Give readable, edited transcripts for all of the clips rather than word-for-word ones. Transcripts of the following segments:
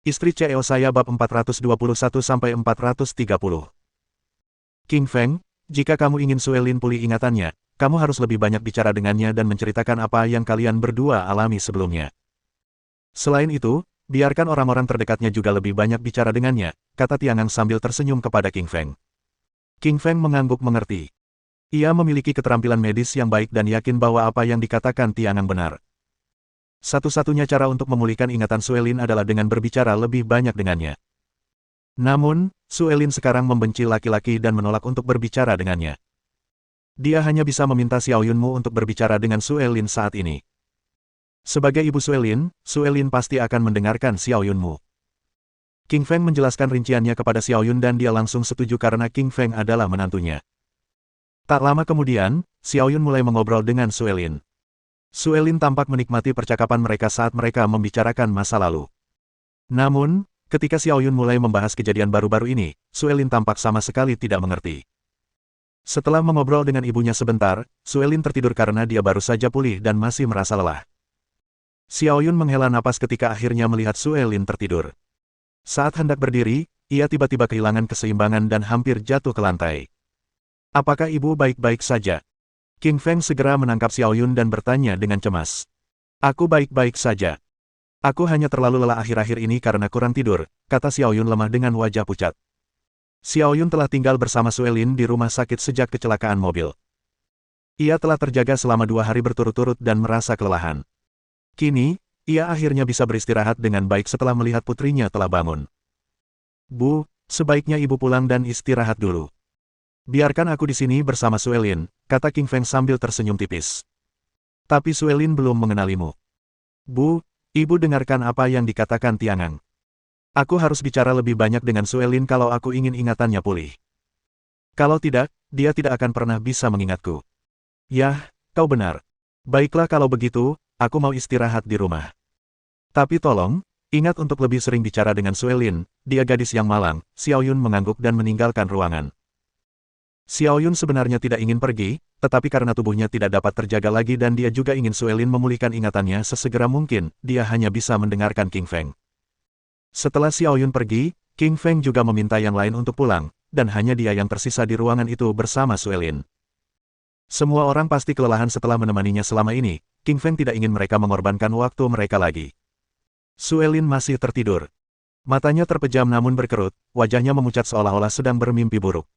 Istri CEO saya bab 421-430. King Feng, jika kamu ingin Suelin pulih ingatannya, kamu harus lebih banyak bicara dengannya dan menceritakan apa yang kalian berdua alami sebelumnya. Selain itu, biarkan orang-orang terdekatnya juga lebih banyak bicara dengannya, kata Tiangang sambil tersenyum kepada King Feng. King Feng mengangguk mengerti. Ia memiliki keterampilan medis yang baik dan yakin bahwa apa yang dikatakan Tiangang benar. Satu-satunya cara untuk memulihkan ingatan Suelin adalah dengan berbicara lebih banyak dengannya. Namun, Suelin sekarang membenci laki-laki dan menolak untuk berbicara dengannya. Dia hanya bisa meminta Xiao Yunmu untuk berbicara dengan Suelin saat ini. Sebagai ibu Suelin pasti akan mendengarkan Xiao Yunmu. King Feng menjelaskan rinciannya kepada Xiao Yun dan dia langsung setuju karena King Feng adalah menantunya. Tak lama kemudian, Xiao Yun mulai mengobrol dengan Suelin. Suelin tampak menikmati percakapan mereka saat mereka membicarakan masa lalu. Namun, ketika Xiao Yun mulai membahas kejadian baru-baru ini, Suelin tampak sama sekali tidak mengerti. Setelah mengobrol dengan ibunya sebentar, Suelin tertidur karena dia baru saja pulih dan masih merasa lelah. Xiao Yun menghela napas ketika akhirnya melihat Suelin tertidur. Saat hendak berdiri, ia tiba-tiba kehilangan keseimbangan dan hampir jatuh ke lantai. Apakah ibu baik-baik saja? King Feng segera menangkap Xiao Yun dan bertanya dengan cemas. Aku baik-baik saja. Aku hanya terlalu lelah akhir-akhir ini karena kurang tidur, kata Xiao Yun lemah dengan wajah pucat. Xiao Yun telah tinggal bersama Suelin di rumah sakit sejak kecelakaan mobil. Ia telah terjaga selama 2 hari berturut-turut dan merasa kelelahan. Kini, ia akhirnya bisa beristirahat dengan baik setelah melihat putrinya telah bangun. Bu, sebaiknya ibu pulang dan istirahat dulu. Biarkan aku di sini bersama Suelin, kata King Feng sambil tersenyum tipis. Tapi Suelin belum mengenalimu. Bu, ibu dengarkan apa yang dikatakan Tiangang. Aku harus bicara lebih banyak dengan Suelin kalau aku ingin ingatannya pulih. Kalau tidak, dia tidak akan pernah bisa mengingatku. Yah, kau benar. Baiklah kalau begitu, aku mau istirahat di rumah. Tapi tolong, ingat untuk lebih sering bicara dengan Suelin, dia gadis yang malang. Xiao Yun mengangguk dan meninggalkan ruangan. Xiao Yun sebenarnya tidak ingin pergi, tetapi karena tubuhnya tidak dapat terjaga lagi dan dia juga ingin Suelin memulihkan ingatannya sesegera mungkin, dia hanya bisa mendengarkan King Feng. Setelah Xiao Yun pergi, King Feng juga meminta yang lain untuk pulang, dan hanya dia yang tersisa di ruangan itu bersama Suelin. Semua orang pasti kelelahan setelah menemaninya selama ini, King Feng tidak ingin mereka mengorbankan waktu mereka lagi. Suelin masih tertidur. Matanya terpejam namun berkerut, wajahnya memucat seolah-olah sedang bermimpi buruk.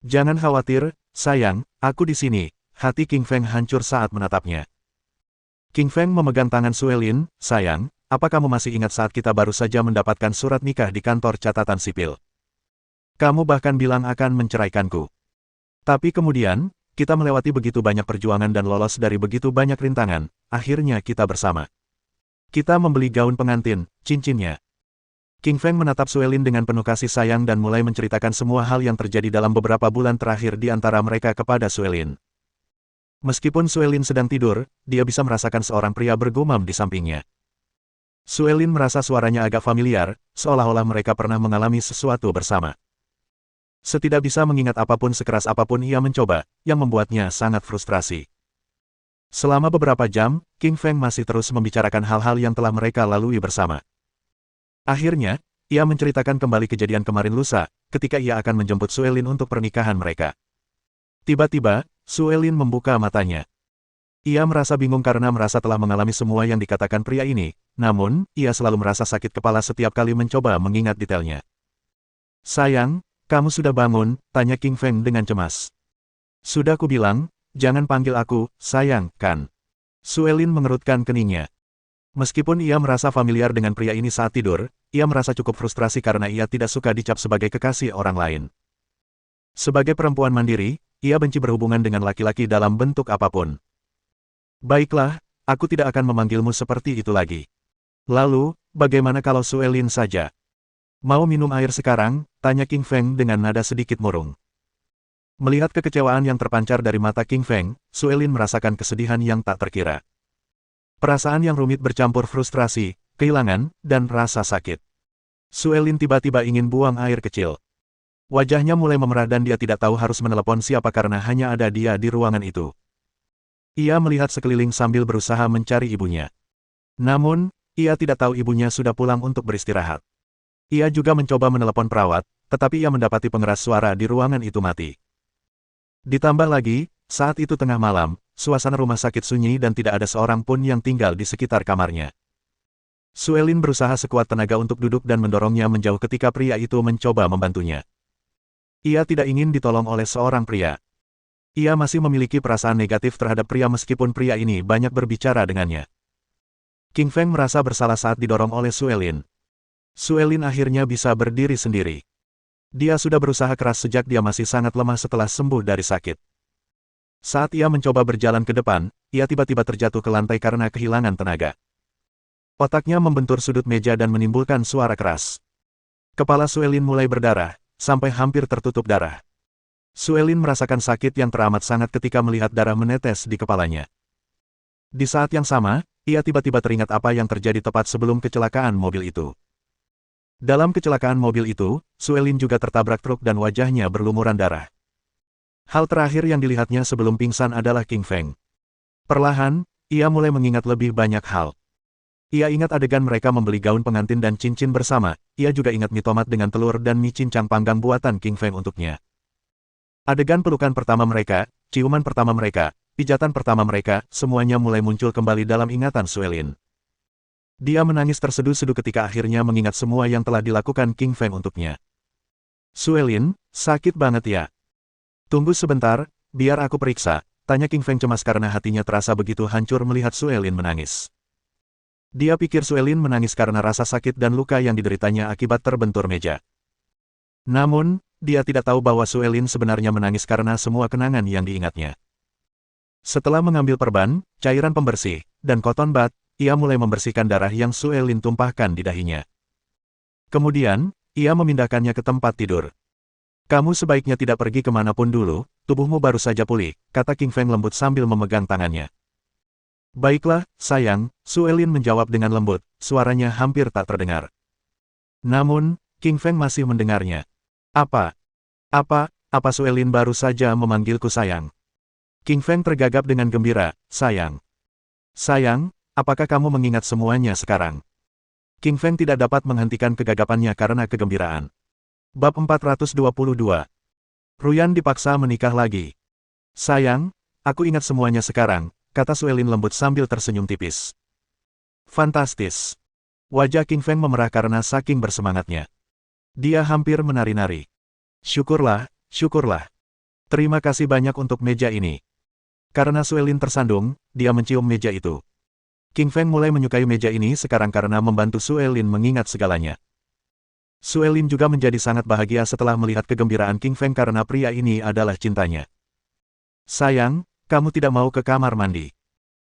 Jangan khawatir, sayang, aku di sini. Hati King Feng hancur saat menatapnya. King Feng memegang tangan Suelin, sayang, apa kamu masih ingat saat kita baru saja mendapatkan surat nikah di kantor catatan sipil? Kamu bahkan bilang akan menceraikanku. Tapi kemudian, kita melewati begitu banyak perjuangan dan lolos dari begitu banyak rintangan, akhirnya kita bersama. Kita membeli gaun pengantin, cincinnya. King Feng menatap Suelin dengan penuh kasih sayang dan mulai menceritakan semua hal yang terjadi dalam beberapa bulan terakhir di antara mereka kepada Suelin. Meskipun Suelin sedang tidur, dia bisa merasakan seorang pria bergumam di sampingnya. Suelin merasa suaranya agak familiar, seolah-olah mereka pernah mengalami sesuatu bersama. Setidak bisa mengingat apapun sekeras apapun ia mencoba, yang membuatnya sangat frustrasi. Selama beberapa jam, King Feng masih terus membicarakan hal-hal yang telah mereka lalui bersama. Akhirnya, ia menceritakan kembali kejadian kemarin lusa, ketika ia akan menjemput Suelin untuk pernikahan mereka. Tiba-tiba, Suelin membuka matanya. Ia merasa bingung karena merasa telah mengalami semua yang dikatakan pria ini, namun, ia selalu merasa sakit kepala setiap kali mencoba mengingat detailnya. Sayang, kamu sudah bangun? Tanya King Feng dengan cemas. Sudah ku bilang, jangan panggil aku, sayang, kan? Suelin mengerutkan keningnya. Meskipun ia merasa familiar dengan pria ini saat tidur, ia merasa cukup frustrasi karena ia tidak suka dicap sebagai kekasih orang lain. Sebagai perempuan mandiri, ia benci berhubungan dengan laki-laki dalam bentuk apapun. Baiklah, aku tidak akan memanggilmu seperti itu lagi. Lalu, bagaimana kalau Suelin saja? Mau minum air sekarang? Tanya King Feng dengan nada sedikit murung. Melihat kekecewaan yang terpancar dari mata King Feng, Suelin merasakan kesedihan yang tak terkira. Perasaan yang rumit bercampur frustrasi, kehilangan, dan rasa sakit. Suelin tiba-tiba ingin buang air kecil. Wajahnya mulai memerah dan dia tidak tahu harus menelepon siapa karena hanya ada dia di ruangan itu. Ia melihat sekeliling sambil berusaha mencari ibunya. Namun, ia tidak tahu ibunya sudah pulang untuk beristirahat. Ia juga mencoba menelepon perawat, tetapi ia mendapati pengeras suara di ruangan itu mati. Ditambah lagi, saat itu tengah malam, suasana rumah sakit sunyi dan tidak ada seorang pun yang tinggal di sekitar kamarnya. Suelin berusaha sekuat tenaga untuk duduk dan mendorongnya menjauh ketika pria itu mencoba membantunya. Ia tidak ingin ditolong oleh seorang pria. Ia masih memiliki perasaan negatif terhadap pria meskipun pria ini banyak berbicara dengannya. King Feng merasa bersalah saat didorong oleh Suelin. Suelin akhirnya bisa berdiri sendiri. Dia sudah berusaha keras sejak dia masih sangat lemah setelah sembuh dari sakit. Saat ia mencoba berjalan ke depan, ia tiba-tiba terjatuh ke lantai karena kehilangan tenaga. Otaknya membentur sudut meja dan menimbulkan suara keras. Kepala Suelin mulai berdarah, sampai hampir tertutup darah. Suelin merasakan sakit yang teramat sangat ketika melihat darah menetes di kepalanya. Di saat yang sama, ia tiba-tiba teringat apa yang terjadi tepat sebelum kecelakaan mobil itu. Dalam kecelakaan mobil itu, Suelin juga tertabrak truk dan wajahnya berlumuran darah. Hal terakhir yang dilihatnya sebelum pingsan adalah King Feng. Perlahan, ia mulai mengingat lebih banyak hal. Ia ingat adegan mereka membeli gaun pengantin dan cincin bersama, ia juga ingat mie tomat dengan telur dan mie cincang panggang buatan King Feng untuknya. Adegan pelukan pertama mereka, ciuman pertama mereka, pijatan pertama mereka, semuanya mulai muncul kembali dalam ingatan Suelin. Dia menangis terseduh-seduh ketika akhirnya mengingat semua yang telah dilakukan King Feng untuknya. Suelin, sakit banget ya? Tunggu sebentar, biar aku periksa, tanya King Feng cemas karena hatinya terasa begitu hancur melihat Suelin menangis. Dia pikir Suelin menangis karena rasa sakit dan luka yang dideritanya akibat terbentur meja. Namun, dia tidak tahu bahwa Suelin sebenarnya menangis karena semua kenangan yang diingatnya. Setelah mengambil perban, cairan pembersih, dan cotton bud, ia mulai membersihkan darah yang Suelin tumpahkan di dahinya. Kemudian, ia memindahkannya ke tempat tidur. Kamu sebaiknya tidak pergi kemanapun dulu, tubuhmu baru saja pulih, kata King Feng lembut sambil memegang tangannya. Baiklah, sayang, Suelin menjawab dengan lembut, suaranya hampir tak terdengar. Namun, King Feng masih mendengarnya. Apa Suelin baru saja memanggilku sayang. King Feng tergagap dengan gembira, sayang. Sayang, apakah kamu mengingat semuanya sekarang? King Feng tidak dapat menghentikan kegagapannya karena kegembiraan. Bab 422. Ruyan dipaksa menikah lagi. Sayang, aku ingat semuanya sekarang, kata Suelin lembut sambil tersenyum tipis. Fantastis. Wajah King Feng memerah karena saking bersemangatnya. Dia hampir menari-nari. Syukurlah, syukurlah. Terima kasih banyak untuk meja ini. Karena Suelin tersandung, dia mencium meja itu. King Feng mulai menyukai meja ini sekarang karena membantu Suelin mengingat segalanya. Suelin juga menjadi sangat bahagia setelah melihat kegembiraan King Feng karena pria ini adalah cintanya. Sayang, kamu tidak mau ke kamar mandi.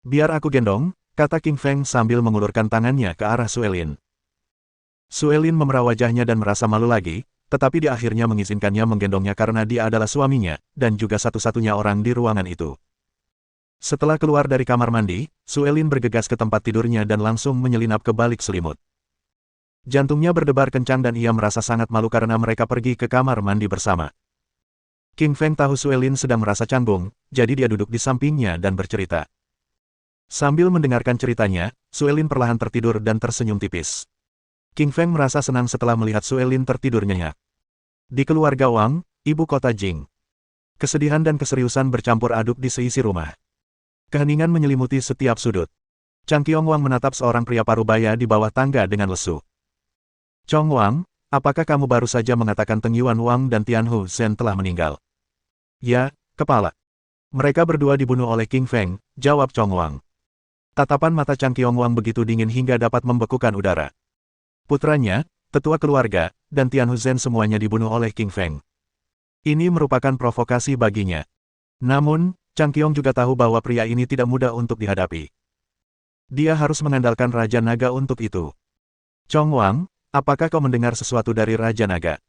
Biar aku gendong, kata King Feng sambil mengulurkan tangannya ke arah Suelin. Suelin memerah wajahnya dan merasa malu lagi, tetapi dia akhirnya mengizinkannya menggendongnya karena dia adalah suaminya, dan juga satu-satunya orang di ruangan itu. Setelah keluar dari kamar mandi, Suelin bergegas ke tempat tidurnya dan langsung menyelinap ke balik selimut. Jantungnya berdebar kencang dan ia merasa sangat malu karena mereka pergi ke kamar mandi bersama. King Feng tahu Suelin sedang merasa canggung, jadi dia duduk di sampingnya dan bercerita. Sambil mendengarkan ceritanya, Suelin perlahan tertidur dan tersenyum tipis. King Feng merasa senang setelah melihat Suelin tertidur nyenyak. Di keluarga Wang, ibu kota Jing. Kesedihan dan keseriusan bercampur aduk di seisi rumah. Keheningan menyelimuti setiap sudut. Chang Qiong Wang menatap seorang pria parubaya di bawah tangga dengan lesu. Chong Wang, apakah kamu baru saja mengatakan Teng Yuan Wang dan Tianhu Zhen telah meninggal? Ya, kepala. Mereka berdua dibunuh oleh King Feng, jawab Chong Wang. Tatapan mata Chang Qiong Wang begitu dingin hingga dapat membekukan udara. Putranya, tetua keluarga, dan Tianhu Zhen semuanya dibunuh oleh King Feng. Ini merupakan provokasi baginya. Namun, Chang Qiong juga tahu bahwa pria ini tidak mudah untuk dihadapi. Dia harus mengandalkan Raja Naga untuk itu. Chong Wang, apakah kau mendengar sesuatu dari Raja Naga?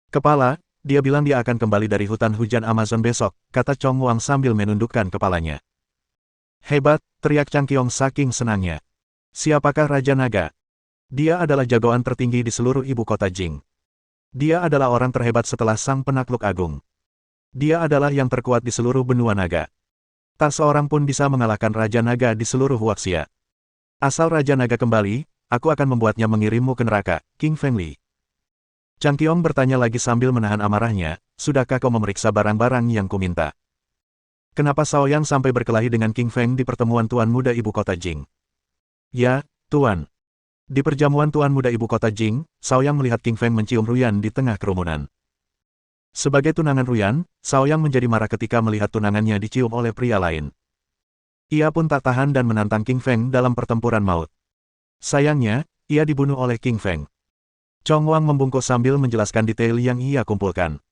Kepala, dia bilang dia akan kembali dari hutan hujan Amazon besok, kata Chong Wang sambil menundukkan kepalanya. Hebat, teriak Chang Qiong saking senangnya. Siapakah Raja Naga? Dia adalah jagoan tertinggi di seluruh ibu kota Jing. Dia adalah orang terhebat setelah sang penakluk agung. Dia adalah yang terkuat di seluruh benua naga. Tak seorang pun bisa mengalahkan Raja Naga di seluruh Huaxia. Asal Raja Naga kembali, aku akan membuatnya mengirimmu ke neraka, King Feng Li. Chang Qiong bertanya lagi sambil menahan amarahnya, sudahkah kau memeriksa barang-barang yang kuminta? Kenapa Shaoyang sampai berkelahi dengan King Feng di pertemuan Tuan Muda Ibu Kota Jing? Ya, Tuan. Di perjamuan Tuan Muda Ibu Kota Jing, Shaoyang melihat King Feng mencium Ruyan di tengah kerumunan. Sebagai tunangan Ruyan, Shaoyang menjadi marah ketika melihat tunangannya dicium oleh pria lain. Ia pun tak tahan dan menantang King Feng dalam pertempuran maut. Sayangnya, ia dibunuh oleh King Feng. Chong Wang membungkuk sambil menjelaskan detail yang ia kumpulkan.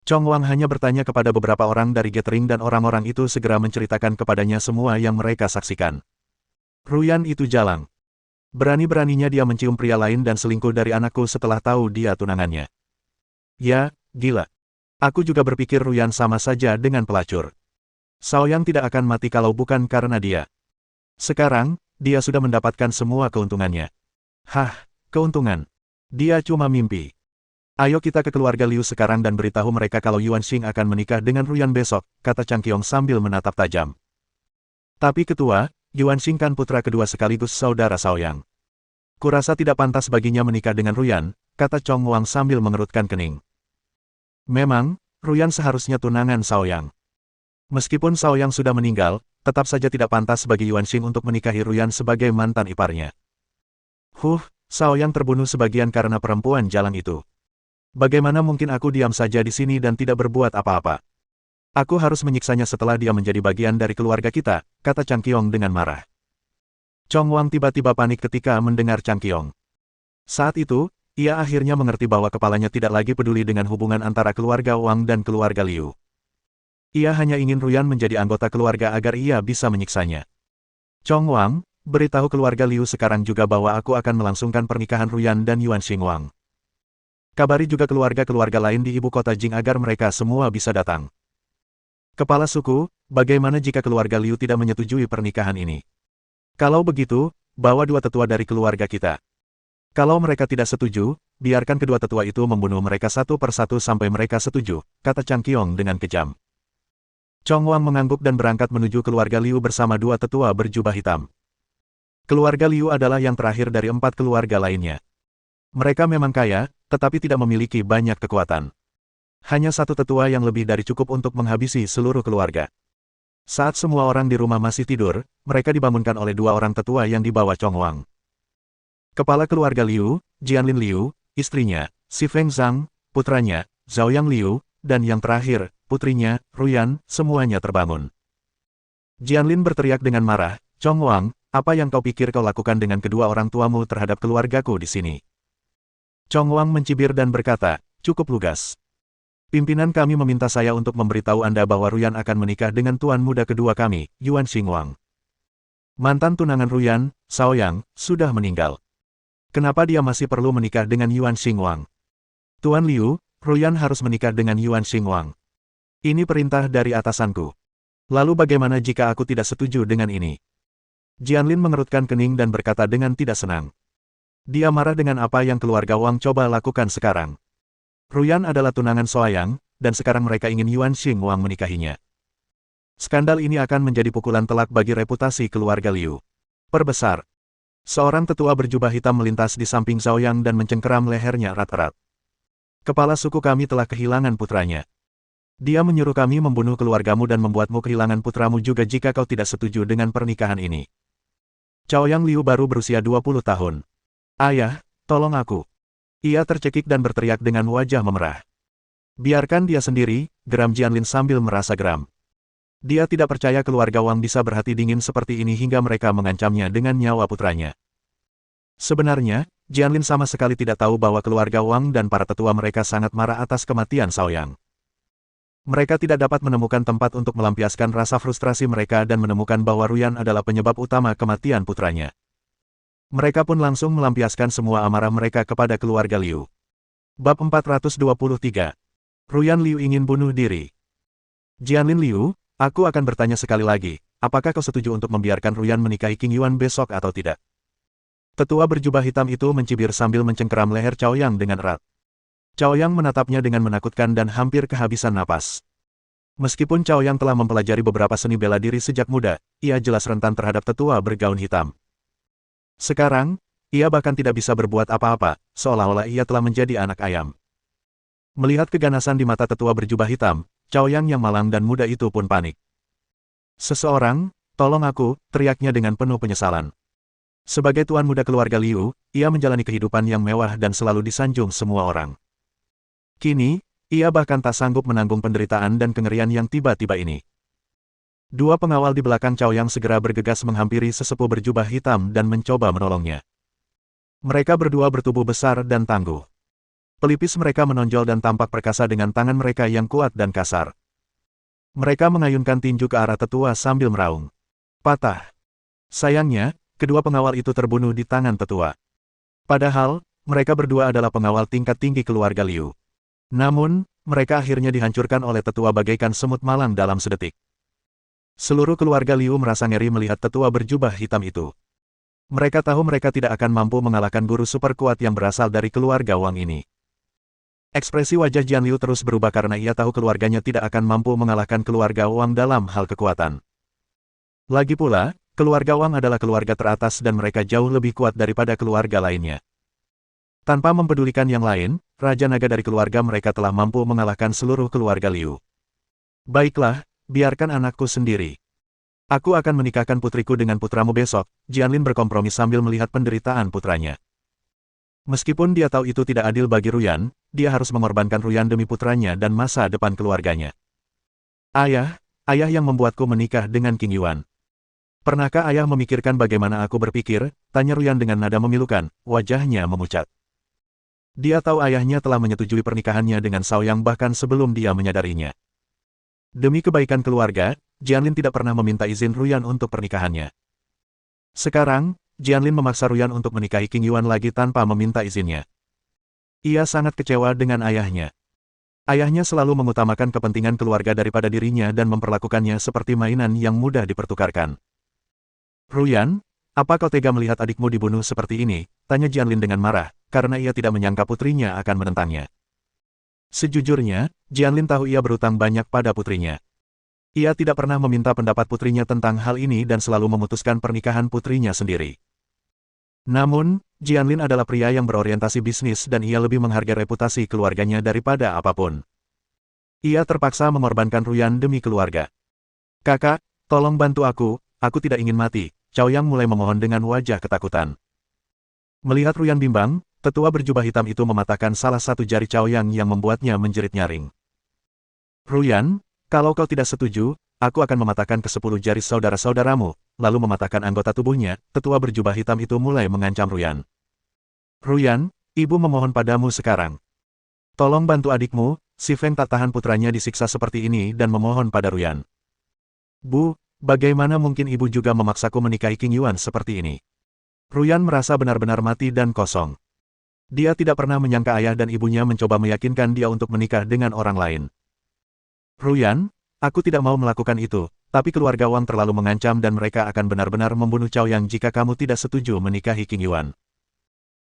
Chong Wang hanya bertanya kepada beberapa orang dari gathering dan orang-orang itu segera menceritakan kepadanya semua yang mereka saksikan. Ruyan itu jalang. Berani-beraninya dia mencium pria lain dan selingkuh dari anakku setelah tahu dia tunangannya. Ya, gila. Aku juga berpikir Ruyan sama saja dengan pelacur. Shaoyang tidak akan mati kalau bukan karena dia. Sekarang, dia sudah mendapatkan semua keuntungannya. Hah, keuntungan. Dia cuma mimpi. Ayo kita ke keluarga Liu sekarang dan beritahu mereka kalau Yuan Xing akan menikah dengan Ruyan besok, kata Chang Qiong sambil menatap tajam. Tapi ketua, Yuan Xing kan putra kedua sekaligus saudara Shaoyang. Kurasa tidak pantas baginya menikah dengan Ruyan, kata Chong Wang sambil mengerutkan kening. Memang, Ruyan seharusnya tunangan Shaoyang. Meskipun Shaoyang sudah meninggal, tetap saja tidak pantas bagi Yuan Xing untuk menikahi Ruyan sebagai mantan iparnya. Shaoyang terbunuh sebagian karena perempuan jalang itu. Bagaimana mungkin aku diam saja di sini dan tidak berbuat apa-apa? Aku harus menyiksanya setelah dia menjadi bagian dari keluarga kita, kata Chang Qiong dengan marah. Chong Wang tiba-tiba panik ketika mendengar Chang Qiong. Saat itu, ia akhirnya mengerti bahwa kepalanya tidak lagi peduli dengan hubungan antara keluarga Wang dan keluarga Liu. Ia hanya ingin Ruyan menjadi anggota keluarga agar ia bisa menyiksanya. Chong Wang, beritahu keluarga Liu sekarang juga bahwa aku akan melangsungkan pernikahan Ruyan dan Yuan Xingwang. Kabari juga keluarga-keluarga lain di ibu kota Jing agar mereka semua bisa datang. Kepala suku, bagaimana jika keluarga Liu tidak menyetujui pernikahan ini? Kalau begitu, bawa dua tetua dari keluarga kita. Kalau mereka tidak setuju, biarkan kedua tetua itu membunuh mereka satu persatu sampai mereka setuju, kata Chang Qiong dengan kejam. Chong Wang mengangguk dan berangkat menuju keluarga Liu bersama dua tetua berjubah hitam. Keluarga Liu adalah yang terakhir dari 4 keluarga lainnya. Mereka memang kaya, tetapi tidak memiliki banyak kekuatan. Hanya satu tetua yang lebih dari cukup untuk menghabisi seluruh keluarga. Saat semua orang di rumah masih tidur, mereka dibangunkan oleh dua orang tetua yang dibawa Chong Wang. Kepala keluarga Liu, Jianlin Liu, istrinya, Si Feng Zhang, putranya, Zhaoyang Liu, dan yang terakhir, putrinya, Ruyan, semuanya terbangun. Jianlin berteriak dengan marah, Chong Wang, apa yang kau pikir kau lakukan dengan kedua orang tuamu terhadap keluargaku di sini? Chong Wang mencibir dan berkata, cukup lugas. Pimpinan kami meminta saya untuk memberitahu Anda bahwa Ruyan akan menikah dengan tuan muda kedua kami, Yuan Xingwang. Mantan tunangan Ruyan, Shaoyang, sudah meninggal. Kenapa dia masih perlu menikah dengan Yuan Xingwang? Tuan Liu, Ruyan harus menikah dengan Yuan Xingwang. Ini perintah dari atasanku. Lalu bagaimana jika aku tidak setuju dengan ini? Jianlin mengerutkan kening dan berkata dengan tidak senang. Dia marah dengan apa yang keluarga Wang coba lakukan sekarang. Ruyan adalah tunangan Shaoyang, dan sekarang mereka ingin Yuan Xingwang menikahinya. Skandal ini akan menjadi pukulan telak bagi reputasi keluarga Liu. Perbesar. Seorang tetua berjubah hitam melintas di samping Shaoyang dan mencengkeram lehernya erat-erat. Kepala suku kami telah kehilangan putranya. Dia menyuruh kami membunuh keluargamu dan membuatmu kehilangan putramu juga jika kau tidak setuju dengan pernikahan ini. Chaoyang Liu baru berusia 20 tahun. Ayah, tolong aku. Ia tercekik dan berteriak dengan wajah memerah. Biarkan dia sendiri, geram Jianlin sambil merasa geram. Dia tidak percaya keluarga Wang bisa berhati dingin seperti ini hingga mereka mengancamnya dengan nyawa putranya. Sebenarnya, Jianlin sama sekali tidak tahu bahwa keluarga Wang dan para tetua mereka sangat marah atas kematian Shaoyang. Mereka tidak dapat menemukan tempat untuk melampiaskan rasa frustrasi mereka dan menemukan bahwa Ruyan adalah penyebab utama kematian putranya. Mereka pun langsung melampiaskan semua amarah mereka kepada keluarga Liu. Bab 423. Ruyan Liu ingin bunuh diri. Jianlin Liu, aku akan bertanya sekali lagi, apakah kau setuju untuk membiarkan Ruyan menikahi King Yuan besok atau tidak? Tetua berjubah hitam itu mencibir sambil mencengkeram leher Chaoyang dengan erat. Chaoyang menatapnya dengan menakutkan dan hampir kehabisan napas. Meskipun Chaoyang telah mempelajari beberapa seni bela diri sejak muda, ia jelas rentan terhadap tetua bergaun hitam. Sekarang, Ia bahkan tidak bisa berbuat apa-apa, seolah-olah ia telah menjadi anak ayam. Melihat keganasan di mata tetua berjubah hitam, Chaoyang yang malang dan muda itu pun panik. "Seseorang, tolong aku," teriaknya dengan penuh penyesalan. Sebagai tuan muda keluarga Liu, ia menjalani kehidupan yang mewah dan selalu disanjung semua orang. Kini, ia bahkan tak sanggup menanggung penderitaan dan kengerian yang tiba-tiba ini. Dua pengawal di belakang Chaoyang segera bergegas menghampiri sesepuh berjubah hitam dan mencoba menolongnya. Mereka berdua bertubuh besar dan tangguh. Pelipis mereka menonjol dan tampak perkasa dengan tangan mereka yang kuat dan kasar. Mereka mengayunkan tinju ke arah tetua sambil meraung. Patah. Sayangnya, kedua pengawal itu terbunuh di tangan tetua. Padahal, mereka berdua adalah pengawal tingkat tinggi keluarga Liu. Namun, mereka akhirnya dihancurkan oleh tetua bagaikan semut malang dalam sedetik. Seluruh keluarga Liu merasa ngeri melihat tetua berjubah hitam itu. Mereka tahu mereka tidak akan mampu mengalahkan guru super kuat yang berasal dari keluarga Wang ini. Ekspresi wajah Jian Liu terus berubah karena ia tahu keluarganya tidak akan mampu mengalahkan keluarga Wang dalam hal kekuatan. Lagi pula, keluarga Wang adalah keluarga teratas dan mereka jauh lebih kuat daripada keluarga lainnya. Tanpa mempedulikan yang lain, Raja Naga dari keluarga mereka telah mampu mengalahkan seluruh keluarga Liu. "Baiklah, biarkan anakku sendiri. Aku akan menikahkan putriku dengan putramu besok," Jianlin berkompromi sambil melihat penderitaan putranya. Meskipun dia tahu itu tidak adil bagi Ruyan, dia harus mengorbankan Ruyan demi putranya dan masa depan keluarganya. "Ayah, ayah yang membuatku menikah dengan King Yuan. Pernahkah ayah memikirkan bagaimana aku berpikir?" tanya Ruyan dengan nada memilukan, wajahnya memucat. Dia tahu ayahnya telah menyetujui pernikahannya dengan Shaoyang bahkan sebelum dia menyadarinya. Demi kebaikan keluarga, Jianlin tidak pernah meminta izin Ruyan untuk pernikahannya. Sekarang, Jianlin memaksa Ruyan untuk menikahi King Yuan lagi tanpa meminta izinnya. Ia sangat kecewa dengan ayahnya. Ayahnya selalu mengutamakan kepentingan keluarga daripada dirinya dan memperlakukannya seperti mainan yang mudah dipertukarkan. "Ruyan, apa kau tega melihat adikmu dibunuh seperti ini?" tanya Jianlin dengan marah, karena ia tidak menyangka putrinya akan menentangnya. Sejujurnya, Jianlin tahu ia berutang banyak pada putrinya. Ia tidak pernah meminta pendapat putrinya tentang hal ini dan selalu memutuskan pernikahan putrinya sendiri. Namun, Jianlin adalah pria yang berorientasi bisnis dan ia lebih menghargai reputasi keluarganya daripada apapun. Ia terpaksa mengorbankan Ruyan demi keluarga. "Kakak, tolong bantu aku tidak ingin mati," Chaoyang mulai memohon dengan wajah ketakutan. Melihat Ruyan bimbang, tetua berjubah hitam itu mematahkan salah satu jari Chaoyang yang membuatnya menjerit nyaring. "Ruyan, kalau kau tidak setuju, aku akan mematahkan ke-10 jari saudara-saudaramu," lalu mematahkan anggota tubuhnya, tetua berjubah hitam itu mulai mengancam Ruyan. "Ruyan, ibu memohon padamu sekarang. Tolong bantu adikmu." Si Feng tak tahan putranya disiksa seperti ini dan memohon pada Ruyan. "Bu, bagaimana mungkin ibu juga memaksaku menikahi King Yuan seperti ini?" Ruyan merasa benar-benar mati dan kosong. Dia tidak pernah menyangka ayah dan ibunya mencoba meyakinkan dia untuk menikah dengan orang lain. "Ruyan, aku tidak mau melakukan itu, tapi keluarga Wang terlalu mengancam dan mereka akan benar-benar membunuh Chaoyang jika kamu tidak setuju menikahi King Yuan.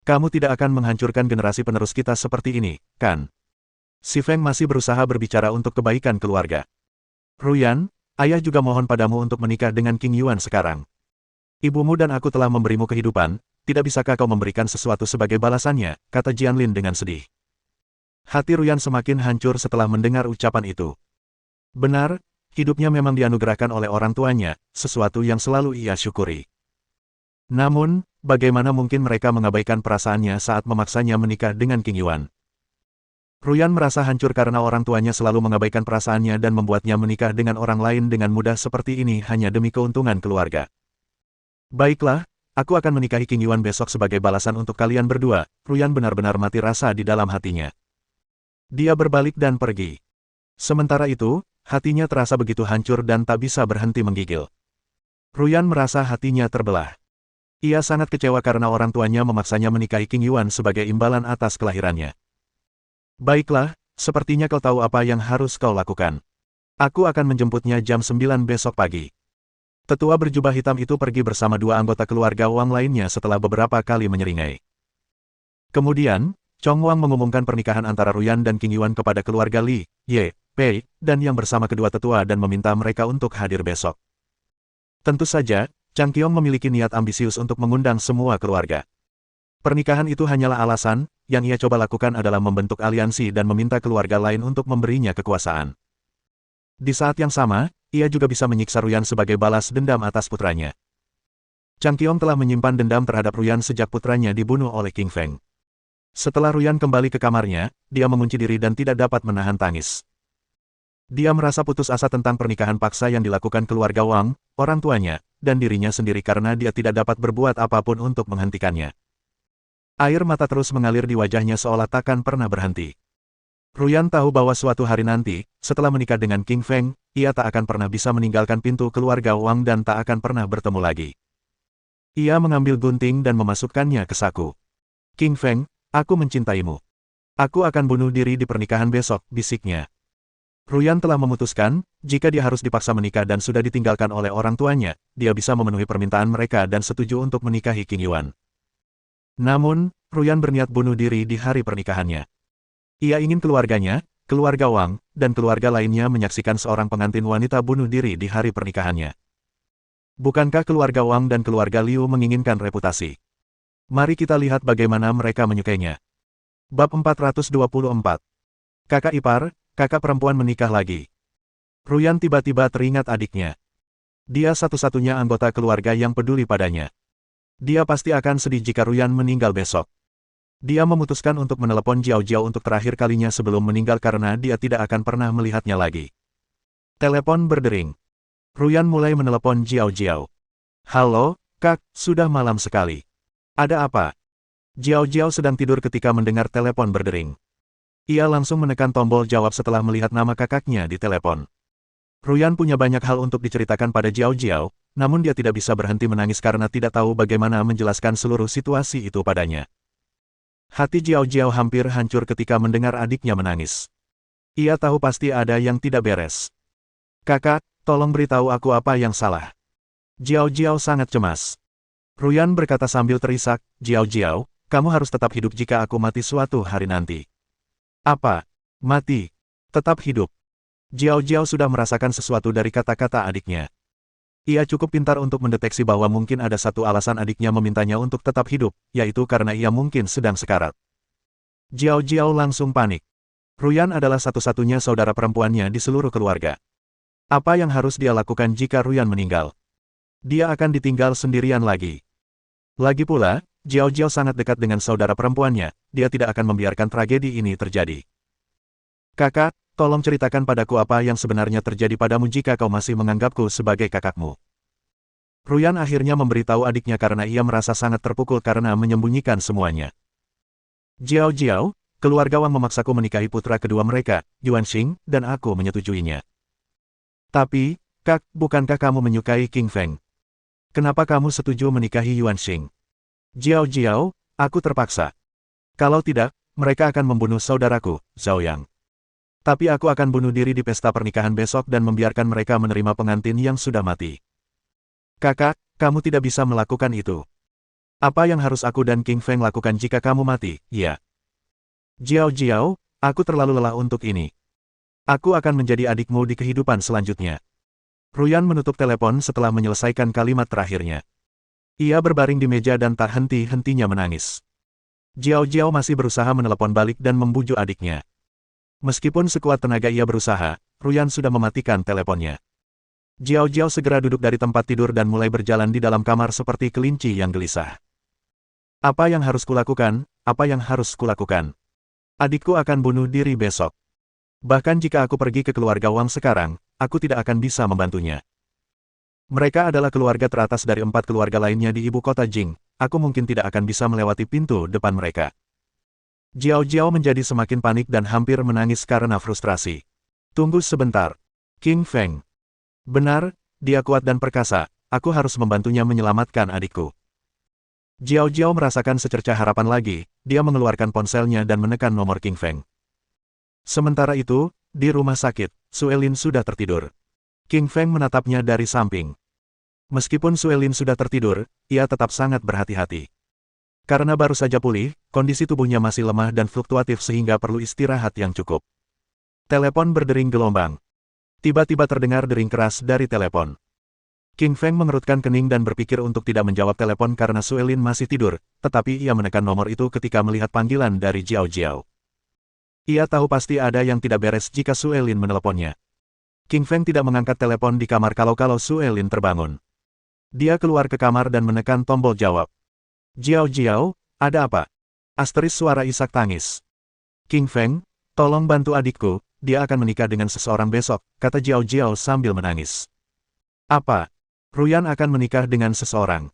Kamu tidak akan menghancurkan generasi penerus kita seperti ini, kan?" Si Feng masih berusaha berbicara untuk kebaikan keluarga. "Ruyan, ayah juga mohon padamu untuk menikah dengan King Yuan sekarang. Ibumu dan aku telah memberimu kehidupan, tidak bisakah kau memberikan sesuatu sebagai balasannya?" kata Jianlin dengan sedih. Hati Ruyan semakin hancur setelah mendengar ucapan itu. Benar, hidupnya memang dianugerahkan oleh orang tuanya, sesuatu yang selalu ia syukuri. Namun, bagaimana mungkin mereka mengabaikan perasaannya saat memaksanya menikah dengan King Yuan? Ruyan merasa hancur karena orang tuanya selalu mengabaikan perasaannya dan membuatnya menikah dengan orang lain dengan mudah seperti ini hanya demi keuntungan keluarga. "Baiklah, aku akan menikahi King Yuan besok sebagai balasan untuk kalian berdua." Ruyan benar-benar mati rasa di dalam hatinya. Dia berbalik dan pergi. Sementara itu, hatinya terasa begitu hancur dan tak bisa berhenti menggigil. Ruyan merasa hatinya terbelah. Ia sangat kecewa karena orang tuanya memaksanya menikahi King Yuan sebagai imbalan atas kelahirannya. "Baiklah, sepertinya kau tahu apa yang harus kau lakukan. Aku akan menjemputnya jam 9 besok pagi." Tetua berjubah hitam itu pergi bersama dua anggota keluarga Wang lainnya setelah beberapa kali menyeringai. Kemudian, Chong Wang mengumumkan pernikahan antara Ruyan dan King Yuan kepada keluarga Li, Ye, Pei, dan yang bersama kedua tetua dan meminta mereka untuk hadir besok. Tentu saja, Chang Qiong memiliki niat ambisius untuk mengundang semua keluarga. Pernikahan itu hanyalah alasan, yang ia coba lakukan adalah membentuk aliansi dan meminta keluarga lain untuk memberinya kekuasaan. Di saat yang sama, ia juga bisa menyiksa Ruyan sebagai balas dendam atas putranya. Chang Qiong telah menyimpan dendam terhadap Ruyan sejak putranya dibunuh oleh King Feng. Setelah Ruyan kembali ke kamarnya, dia mengunci diri dan tidak dapat menahan tangis. Dia merasa putus asa tentang pernikahan paksa yang dilakukan keluarga Wang, orang tuanya, dan dirinya sendiri karena dia tidak dapat berbuat apapun untuk menghentikannya. Air mata terus mengalir di wajahnya seolah takkan pernah berhenti. Ruyan tahu bahwa suatu hari nanti, setelah menikah dengan King Feng, ia tak akan pernah bisa meninggalkan pintu keluarga Wang dan tak akan pernah bertemu lagi. Ia mengambil gunting dan memasukkannya ke saku. King Feng, aku mencintaimu. Aku akan bunuh diri di pernikahan besok, bisiknya. Ruyan telah memutuskan, jika dia harus dipaksa menikah dan sudah ditinggalkan oleh orang tuanya, dia bisa memenuhi permintaan mereka dan setuju untuk menikahi King Yuan. Namun, Ruyan berniat bunuh diri di hari pernikahannya. Ia ingin keluarganya, keluarga Wang, dan keluarga lainnya menyaksikan seorang pengantin wanita bunuh diri di hari pernikahannya. Bukankah keluarga Wang dan keluarga Liu menginginkan reputasi? Mari kita lihat bagaimana mereka menyukainya. Bab 424. Kakak ipar, kakak perempuan menikah lagi. Ruyan tiba-tiba teringat adiknya. Dia satu-satunya anggota keluarga yang peduli padanya. Dia pasti akan sedih jika Ruyan meninggal besok. Dia memutuskan untuk menelepon Jiao Jiao untuk terakhir kalinya sebelum meninggal karena dia tidak akan pernah melihatnya lagi. Telepon berdering. Ruyan mulai menelepon Jiao Jiao. Halo, Kak, sudah malam sekali. Ada apa? Jiao Jiao sedang tidur ketika mendengar telepon berdering. Ia langsung menekan tombol jawab setelah melihat nama kakaknya di telepon. Ruyan punya banyak hal untuk diceritakan pada Jiao Jiao, namun dia tidak bisa berhenti menangis karena tidak tahu bagaimana menjelaskan seluruh situasi itu padanya. Hati Jiao Jiao hampir hancur ketika mendengar adiknya menangis. Ia tahu pasti ada yang tidak beres. Kakak, tolong beritahu aku apa yang salah. Jiao Jiao sangat cemas. Ruyan berkata sambil terisak, Jiao Jiao, kamu harus tetap hidup jika aku mati suatu hari nanti. Apa? Mati? Tetap hidup? Jiao Jiao sudah merasakan sesuatu dari kata-kata adiknya. Ia cukup pintar untuk mendeteksi bahwa mungkin ada satu alasan adiknya memintanya untuk tetap hidup, yaitu karena ia mungkin sedang sekarat. Jiao Jiao langsung panik. Ruyan adalah satu-satunya saudara perempuannya di seluruh keluarga. Apa yang harus dia lakukan jika Ruyan meninggal? Dia akan ditinggal sendirian lagi. Lagi pula, Jiao Jiao sangat dekat dengan saudara perempuannya, dia tidak akan membiarkan tragedi ini terjadi. Kakak, tolong ceritakan padaku apa yang sebenarnya terjadi padamu jika kau masih menganggapku sebagai kakakmu. Ruyan akhirnya memberitahu adiknya karena ia merasa sangat terpukul karena menyembunyikan semuanya. Jiao Jiao, keluarga Wang memaksaku menikahi putra kedua mereka, Yuan Xing, dan aku menyetujuinya. Tapi, Kak, bukankah kamu menyukai King Feng? Kenapa kamu setuju menikahi Yuan Xing? Jiao Jiao, aku terpaksa. Kalau tidak, mereka akan membunuh saudaraku, Zhao Yang. Tapi aku akan bunuh diri di pesta pernikahan besok dan membiarkan mereka menerima pengantin yang sudah mati. Kakak, kamu tidak bisa melakukan itu. Apa yang harus aku dan King Feng lakukan jika kamu mati? Ya. Jiao Jiao, aku terlalu lelah untuk ini. Aku akan menjadi adikmu di kehidupan selanjutnya. Ruyan menutup telepon setelah menyelesaikan kalimat terakhirnya. Ia berbaring di meja dan tak henti-hentinya menangis. Jiao Jiao masih berusaha menelepon balik dan membujuk adiknya. Meskipun sekuat tenaga ia berusaha, Ruyan sudah mematikan teleponnya. Jiao Jiao segera duduk dari tempat tidur dan mulai berjalan di dalam kamar seperti kelinci yang gelisah. Apa yang harus kulakukan? Apa yang harus kulakukan? Adikku akan bunuh diri besok. Bahkan jika aku pergi ke keluarga Wang sekarang, aku tidak akan bisa membantunya. Mereka adalah keluarga teratas dari 4 keluarga lainnya di ibu kota Jing, aku mungkin tidak akan bisa melewati pintu depan mereka. Jiao Jiao menjadi semakin panik dan hampir menangis karena frustrasi. Tunggu sebentar. King Feng. Benar, dia kuat dan perkasa, aku harus membantunya menyelamatkan adikku. Jiao Jiao merasakan secercah harapan lagi, dia mengeluarkan ponselnya dan menekan nomor King Feng. Sementara itu, di rumah sakit, Suelin sudah tertidur. King Feng menatapnya dari samping. Meskipun Suelin sudah tertidur, ia tetap sangat berhati-hati. Karena baru saja pulih, kondisi tubuhnya masih lemah dan fluktuatif sehingga perlu istirahat yang cukup. Telepon berdering gelombang. Tiba-tiba terdengar dering keras dari telepon. King Feng mengerutkan kening dan berpikir untuk tidak menjawab telepon karena Suelin masih tidur, tetapi ia menekan nomor itu ketika melihat panggilan dari Jiao Jiao. Ia tahu pasti ada yang tidak beres jika Suelin meneleponnya. King Feng tidak mengangkat telepon di kamar kalau Suelin terbangun. Dia keluar ke kamar dan menekan tombol jawab. Jiao Jiao, ada apa? Asteris suara isak tangis. King Feng, tolong bantu adikku, dia akan menikah dengan seseorang besok, kata Jiao Jiao sambil menangis. Apa? Ruyan akan menikah dengan seseorang.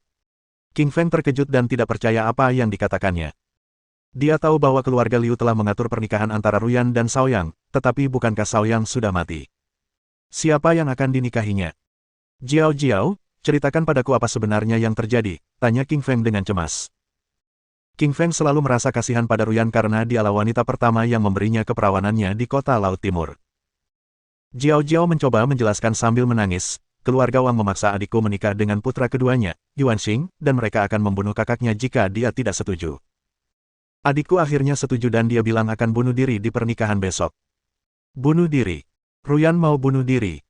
King Feng terkejut dan tidak percaya apa yang dikatakannya. Dia tahu bahwa keluarga Liu telah mengatur pernikahan antara Ruyan dan Shaoyang, tetapi bukankah Shaoyang sudah mati? Siapa yang akan dinikahinya? Jiao Jiao, ceritakan padaku apa sebenarnya yang terjadi, tanya King Feng dengan cemas. King Feng selalu merasa kasihan pada Ruyan karena dialah wanita pertama yang memberinya keperawanannya di kota Laut Timur. Jiao Jiao mencoba menjelaskan sambil menangis. Keluarga Wang memaksa adikku menikah dengan putra keduanya, Yuan Xing, dan mereka akan membunuh kakaknya jika dia tidak setuju. Adikku akhirnya setuju dan dia bilang akan bunuh diri di pernikahan besok. Bunuh diri. Ruyan mau bunuh diri.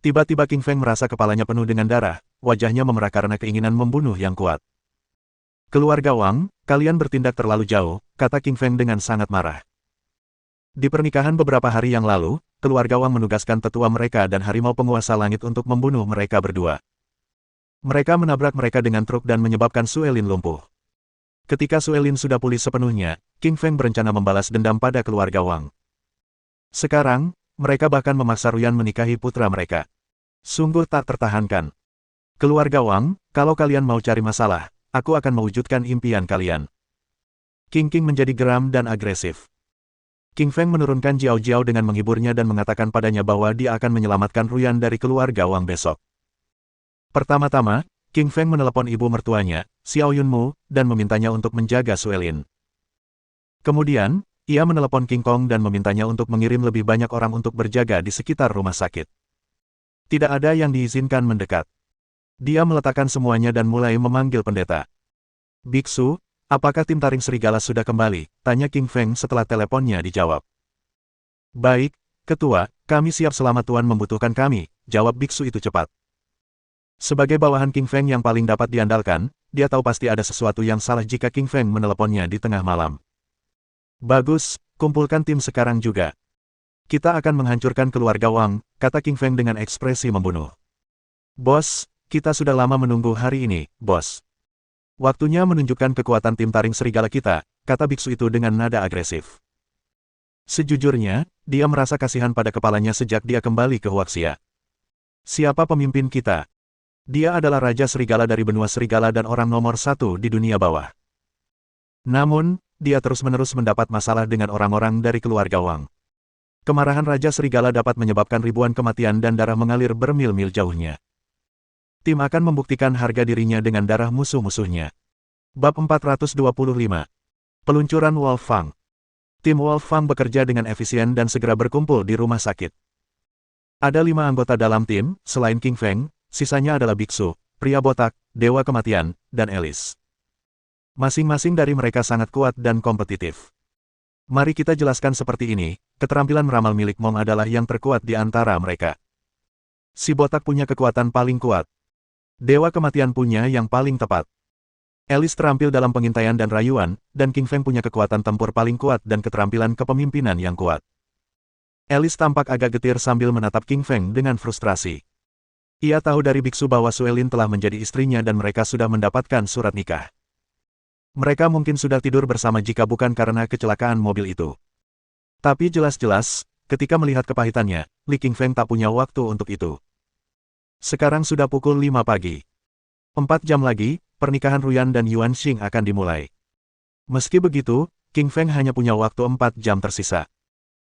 Tiba-tiba King Feng merasa kepalanya penuh dengan darah, wajahnya memerah karena keinginan membunuh yang kuat. Keluarga Wang, kalian bertindak terlalu jauh, kata King Feng dengan sangat marah. Di pernikahan beberapa hari yang lalu, keluarga Wang menugaskan tetua mereka dan harimau penguasa langit untuk membunuh mereka berdua. Mereka menabrak mereka dengan truk dan menyebabkan Suelin lumpuh. Ketika Suelin sudah pulih sepenuhnya, King Feng berencana membalas dendam pada keluarga Wang. Sekarang, mereka bahkan memaksa Ruyan menikahi putra mereka. Sungguh tak tertahankan. Keluarga Wang, kalau kalian mau cari masalah, aku akan mewujudkan impian kalian. King menjadi geram dan agresif. King Feng menurunkan Jiao Jiao dengan menghiburnya dan mengatakan padanya bahwa dia akan menyelamatkan Ruyan dari keluarga Wang besok. Pertama-tama, King Feng menelepon ibu mertuanya, Xiao Yunmu, dan memintanya untuk menjaga Suelin. Kemudian, ia menelepon King Kong dan memintanya untuk mengirim lebih banyak orang untuk berjaga di sekitar rumah sakit. Tidak ada yang diizinkan mendekat. Dia meletakkan semuanya dan mulai memanggil pendeta. Biksu, apakah tim taring serigala sudah kembali? Tanya King Feng setelah teleponnya dijawab. Baik, ketua, kami siap selama Tuan membutuhkan kami, jawab biksu itu cepat. Sebagai bawahan King Feng yang paling dapat diandalkan, dia tahu pasti ada sesuatu yang salah jika King Feng meneleponnya di tengah malam. Bagus, kumpulkan tim sekarang juga. Kita akan menghancurkan keluarga Wang, kata King Feng dengan ekspresi membunuh. Bos, kita sudah lama menunggu hari ini, bos. Waktunya menunjukkan kekuatan tim taring serigala kita, kata biksu itu dengan nada agresif. Sejujurnya, dia merasa kasihan pada kepalanya sejak dia kembali ke Huaxia. Siapa pemimpin kita? Dia adalah Raja Serigala dari benua serigala dan orang nomor 1 di dunia bawah. Namun, dia terus-menerus mendapat masalah dengan orang-orang dari keluarga Wang. Kemarahan Raja Serigala dapat menyebabkan ribuan kematian dan darah mengalir bermil-mil jauhnya. Tim akan membuktikan harga dirinya dengan darah musuh-musuhnya. Bab 425. Peluncuran Wolfang. Tim Wolfang bekerja dengan efisien dan segera berkumpul di rumah sakit. Ada 5 anggota dalam tim, selain King Feng, sisanya adalah biksu, pria botak, dewa kematian, dan Alice. Masing-masing dari mereka sangat kuat dan kompetitif. Mari kita jelaskan seperti ini, keterampilan meramal milik Mong adalah yang terkuat di antara mereka. Si botak punya kekuatan paling kuat. Dewa kematian punya yang paling tepat. Alice terampil dalam pengintaian dan rayuan, dan King Feng punya kekuatan tempur paling kuat dan keterampilan kepemimpinan yang kuat. Alice tampak agak getir sambil menatap King Feng dengan frustrasi. Ia tahu dari biksu bahwa Suelin telah menjadi istrinya dan mereka sudah mendapatkan surat nikah. Mereka mungkin sudah tidur bersama jika bukan karena kecelakaan mobil itu. Tapi jelas-jelas, ketika melihat kepahitannya, Li King Feng tak punya waktu untuk itu. Sekarang sudah pukul 5 pagi. 4 jam lagi, pernikahan Ruyan dan Yuan Xing akan dimulai. Meski begitu, King Feng hanya punya waktu 4 jam tersisa.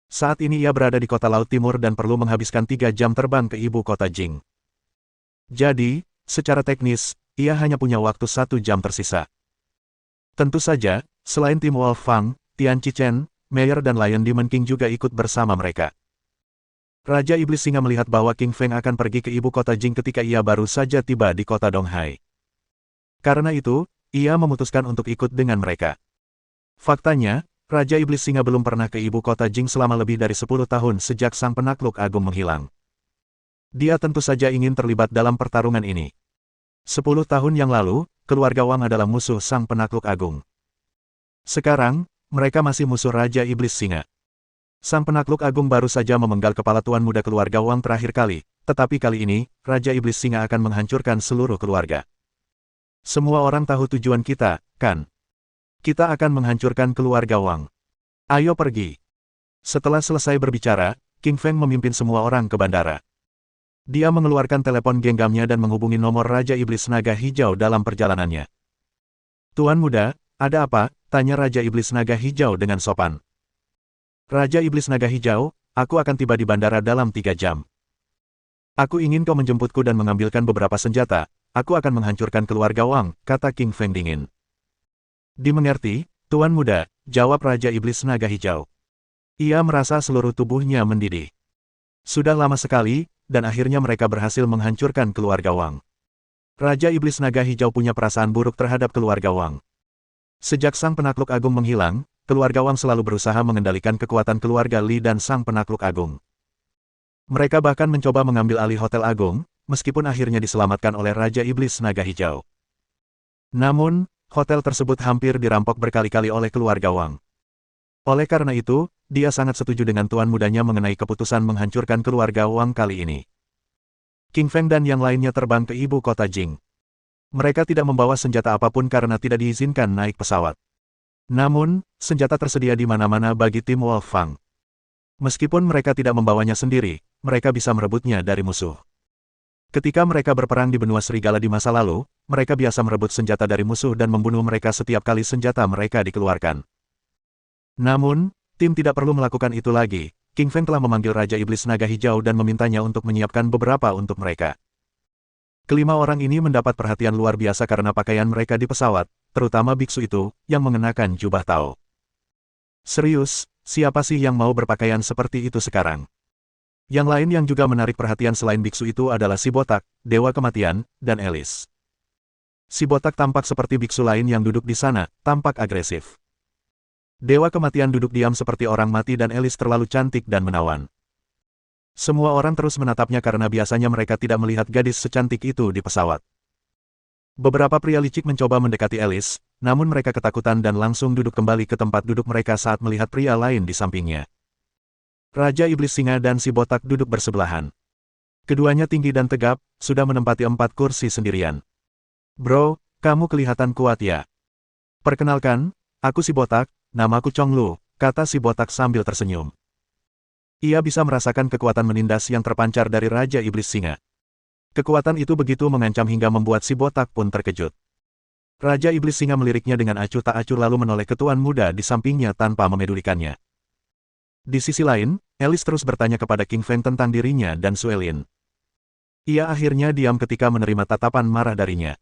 Saat ini ia berada di kota Laut Timur dan perlu menghabiskan 3 jam terbang ke ibu kota Jing. Jadi, secara teknis, ia hanya punya waktu 1 jam tersisa. Tentu saja, selain tim Wolfang, Tian Qichen, Meyer dan Lion Demon King juga ikut bersama mereka. Raja Iblis Singa melihat bahwa King Feng akan pergi ke ibu kota Jing ketika ia baru saja tiba di kota Donghai. Karena itu, ia memutuskan untuk ikut dengan mereka. Faktanya, Raja Iblis Singa belum pernah ke ibu kota Jing selama lebih dari 10 tahun sejak sang penakluk agung menghilang. Dia tentu saja ingin terlibat dalam pertarungan ini. 10 tahun yang lalu, keluarga Wang adalah musuh sang penakluk agung. Sekarang, mereka masih musuh Raja Iblis Singa. Sang penakluk agung baru saja memenggal kepala tuan muda keluarga Wang terakhir kali, tetapi kali ini, Raja Iblis Singa akan menghancurkan seluruh keluarga. Semua orang tahu tujuan kita, kan? Kita akan menghancurkan keluarga Wang. Ayo pergi. Setelah selesai berbicara, King Feng memimpin semua orang ke bandara. Dia mengeluarkan telepon genggamnya dan menghubungi nomor Raja Iblis Naga Hijau dalam perjalanannya. Tuan muda, ada apa? Tanya Raja Iblis Naga Hijau dengan sopan. Raja Iblis Naga Hijau, aku akan tiba di bandara dalam 3 jam. Aku ingin kau menjemputku dan mengambilkan beberapa senjata. Aku akan menghancurkan keluarga Wang, kata King Feng dingin. Dimengerti, Tuan muda, jawab Raja Iblis Naga Hijau. Ia merasa seluruh tubuhnya mendidih. Sudah lama sekali, dan akhirnya mereka berhasil menghancurkan keluarga Wang. Raja Iblis Naga Hijau punya perasaan buruk terhadap keluarga Wang. Sejak sang penakluk agung menghilang, keluarga Wang selalu berusaha mengendalikan kekuatan keluarga Li dan sang penakluk agung. Mereka bahkan mencoba mengambil alih Hotel Agung, meskipun akhirnya diselamatkan oleh Raja Iblis Naga Hijau. Namun, hotel tersebut hampir dirampok berkali-kali oleh keluarga Wang. Oleh karena itu, dia sangat setuju dengan tuan mudanya mengenai keputusan menghancurkan keluarga Wang kali ini. King Feng dan yang lainnya terbang ke ibu kota Jing. Mereka tidak membawa senjata apapun karena tidak diizinkan naik pesawat. Namun, senjata tersedia di mana-mana bagi tim Wolfang. Meskipun mereka tidak membawanya sendiri, mereka bisa merebutnya dari musuh. Ketika mereka berperang di benua serigala di masa lalu, mereka biasa merebut senjata dari musuh dan membunuh mereka setiap kali senjata mereka dikeluarkan. Namun, tim tidak perlu melakukan itu lagi. King Feng telah memanggil Raja Iblis Naga Hijau dan memintanya untuk menyiapkan beberapa untuk mereka. Kelima orang ini mendapat perhatian luar biasa karena pakaian mereka di pesawat, terutama biksu itu, yang mengenakan jubah Tao. Serius, siapa sih yang mau berpakaian seperti itu sekarang? Yang lain yang juga menarik perhatian selain biksu itu adalah si botak, Dewa Kematian, dan Alice. Si botak tampak seperti biksu lain yang duduk di sana, tampak agresif. Dewa Kematian duduk diam seperti orang mati dan Alice terlalu cantik dan menawan. Semua orang terus menatapnya karena biasanya mereka tidak melihat gadis secantik itu di pesawat. Beberapa pria licik mencoba mendekati Alice, namun mereka ketakutan dan langsung duduk kembali ke tempat duduk mereka saat melihat pria lain di sampingnya. Raja Iblis Singa dan si botak duduk bersebelahan. Keduanya tinggi dan tegap, sudah menempati 4 kursi sendirian. Bro, kamu kelihatan kuat ya. Perkenalkan, aku si botak, namaku Chong Lu, kata si botak sambil tersenyum. Ia bisa merasakan kekuatan menindas yang terpancar dari Raja Iblis Singa. Kekuatan itu begitu mengancam hingga membuat si botak pun terkejut. Raja Iblis Singa meliriknya dengan acuh tak acuh lalu menoleh ke tuan muda di sampingnya tanpa memedulikannya. Di sisi lain, Alice terus bertanya kepada King Feng tentang dirinya dan Suelin. Ia akhirnya diam ketika menerima tatapan marah darinya.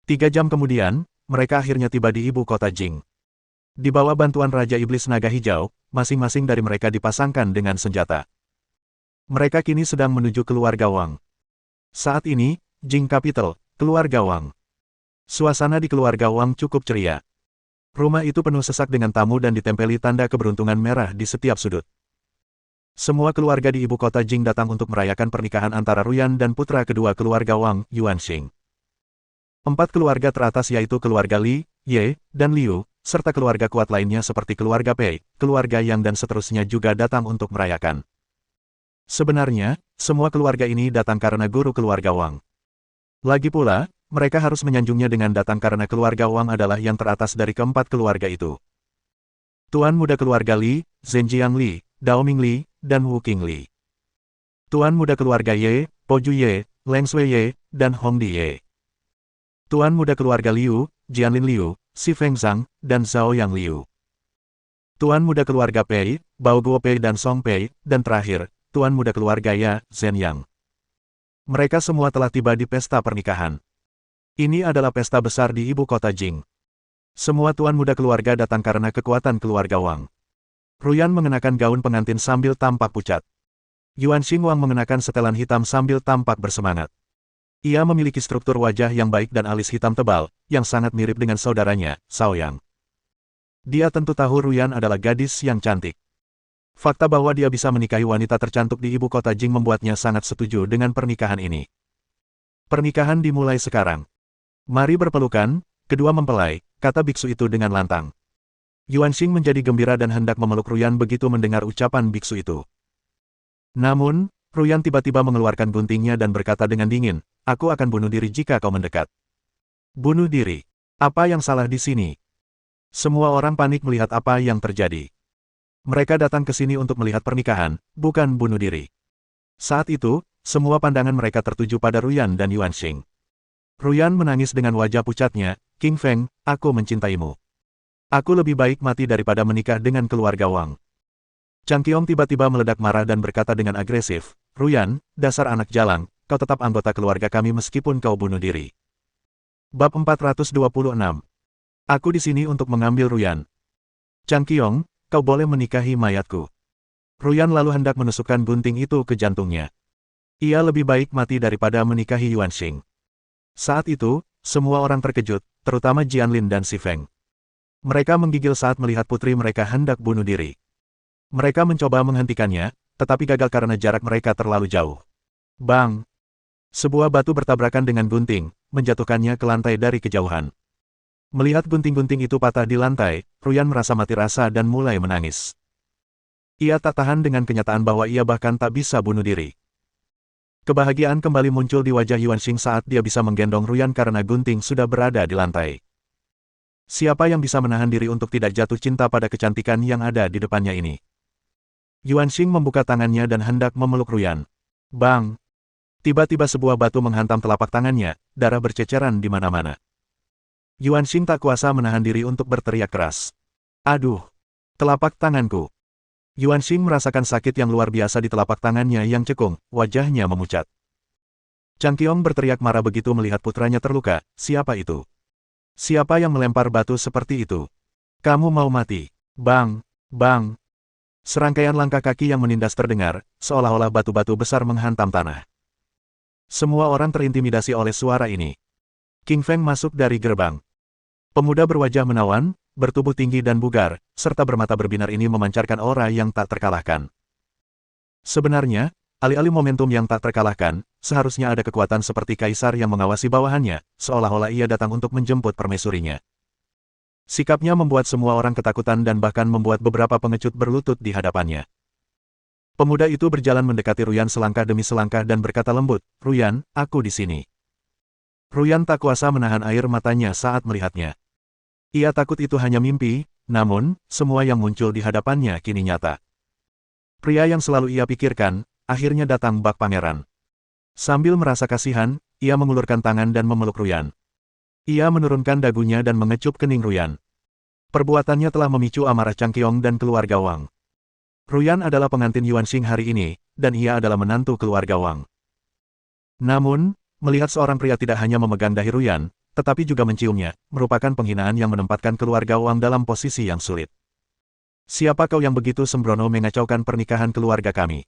3 jam kemudian, mereka akhirnya tiba di ibu kota Jing. Di bawah bantuan Raja Iblis Naga Hijau, masing-masing dari mereka dipasangkan dengan senjata. Mereka kini sedang menuju keluarga Wang. Saat ini, Jing Capital, keluarga Wang. Suasana di keluarga Wang cukup ceria. Rumah itu penuh sesak dengan tamu dan ditempeli tanda keberuntungan merah di setiap sudut. Semua keluarga di ibu kota Jing datang untuk merayakan pernikahan antara Ruyan dan putra kedua keluarga Wang, Yuanxing. 4 keluarga teratas yaitu keluarga Li, Ye, dan Liu, serta keluarga kuat lainnya seperti keluarga Pei, keluarga Yang dan seterusnya juga datang untuk merayakan. Sebenarnya, semua keluarga ini datang karena guru keluarga Wang. Lagi pula, mereka harus menyanjungnya dengan datang karena keluarga Wang adalah yang teratas dari keempat keluarga itu. Tuan muda keluarga Li, Zhenjiang Li, Daoming Li, dan Wu Qing Li. Tuan muda keluarga Ye, Poju Ye, Leng Sui Ye, dan Hongdi Ye. Tuan muda keluarga Liu, Jianlin Liu, Si Feng Zhang, dan Zhao Yang Liu. Tuan muda keluarga Pei, Bao Guo Pei dan Song Pei, dan terakhir, Tuan muda keluarga Ya, Zhen Yang. Mereka semua telah tiba di pesta pernikahan. Ini adalah pesta besar di ibu kota Jing. Semua tuan muda keluarga datang karena kekuatan keluarga Wang. Ruyan mengenakan gaun pengantin sambil tampak pucat. Yuanxing Wang mengenakan setelan hitam sambil tampak bersemangat. Ia memiliki struktur wajah yang baik dan alis hitam tebal, yang sangat mirip dengan saudaranya, Shaoyang. Dia tentu tahu Ruyan adalah gadis yang cantik. Fakta bahwa dia bisa menikahi wanita tercantik di ibu kota Jing membuatnya sangat setuju dengan pernikahan ini. Pernikahan dimulai sekarang. Mari berpelukan, kedua mempelai, kata biksu itu dengan lantang. Yuanxing menjadi gembira dan hendak memeluk Ruyan begitu mendengar ucapan biksu itu. Namun, Ruyan tiba-tiba mengeluarkan guntingnya dan berkata dengan dingin, aku akan bunuh diri jika kau mendekat. Bunuh diri? Apa yang salah di sini? Semua orang panik melihat apa yang terjadi. Mereka datang ke sini untuk melihat pernikahan, bukan bunuh diri. Saat itu, semua pandangan mereka tertuju pada Ruyan dan Yuanxing. Ruyan menangis dengan wajah pucatnya, King Feng, aku mencintaimu. Aku lebih baik mati daripada menikah dengan keluarga Wang. Chang Qiong tiba-tiba meledak marah dan berkata dengan agresif, Ruyan, dasar anak jalang, kau tetap anggota keluarga kami meskipun kau bunuh diri. Bab 426. Aku di sini untuk mengambil Ruyan. Chang Qiong, kau boleh menikahi mayatku. Ruyan lalu hendak menusukkan gunting itu ke jantungnya. Ia lebih baik mati daripada menikahi Yuanxing. Saat itu, semua orang terkejut, terutama Jianlin dan Si Feng. Mereka menggigil saat melihat putri mereka hendak bunuh diri. Mereka mencoba menghentikannya, tetapi gagal karena jarak mereka terlalu jauh. Bang! Sebuah batu bertabrakan dengan gunting, menjatuhkannya ke lantai dari kejauhan. Melihat gunting-gunting itu patah di lantai, Ruyan merasa mati rasa dan mulai menangis. Ia tak tahan dengan kenyataan bahwa ia bahkan tak bisa bunuh diri. Kebahagiaan kembali muncul di wajah Yuanxing saat dia bisa menggendong Ruyan karena gunting sudah berada di lantai. Siapa yang bisa menahan diri untuk tidak jatuh cinta pada kecantikan yang ada di depannya ini? Yuanxing membuka tangannya dan hendak memeluk Ruyan. Bang! Tiba-tiba sebuah batu menghantam telapak tangannya, darah berceceran di mana-mana. Yuanxing tak kuasa menahan diri untuk berteriak keras. Aduh! Telapak tanganku! Yuanxing merasakan sakit yang luar biasa di telapak tangannya yang cekung, wajahnya memucat. Chang Qiong berteriak marah begitu melihat putranya terluka, siapa itu? Siapa yang melempar batu seperti itu? Kamu mau mati? Bang! Bang! Serangkaian langkah kaki yang menindas terdengar, seolah-olah batu-batu besar menghantam tanah. Semua orang terintimidasi oleh suara ini. King Feng masuk dari gerbang. Pemuda berwajah menawan, bertubuh tinggi dan bugar, serta bermata berbinar ini memancarkan aura yang tak terkalahkan. Sebenarnya, alih-alih momentum yang tak terkalahkan, seharusnya ada kekuatan seperti kaisar yang mengawasi bawahannya, seolah-olah ia datang untuk menjemput permaisurinya. Sikapnya membuat semua orang ketakutan dan bahkan membuat beberapa pengecut berlutut di hadapannya. Pemuda itu berjalan mendekati Ruyan selangkah demi selangkah dan berkata lembut, Ruyan, aku di sini. Ruyan tak kuasa menahan air matanya saat melihatnya. Ia takut itu hanya mimpi, namun, semua yang muncul di hadapannya kini nyata. Pria yang selalu ia pikirkan, akhirnya datang bak pangeran. Sambil merasa kasihan, ia mengulurkan tangan dan memeluk Ruyan. Ia menurunkan dagunya dan mengecup kening Ruyan. Perbuatannya telah memicu amarah Chang Qiong dan keluarga Wang. Ruyan adalah pengantin Yuanxing hari ini, dan ia adalah menantu keluarga Wang. Namun, melihat seorang pria tidak hanya memegang dahi Ruyan, tetapi juga menciumnya, merupakan penghinaan yang menempatkan keluarga Wang dalam posisi yang sulit. Siapa kau yang begitu sembrono mengacaukan pernikahan keluarga kami?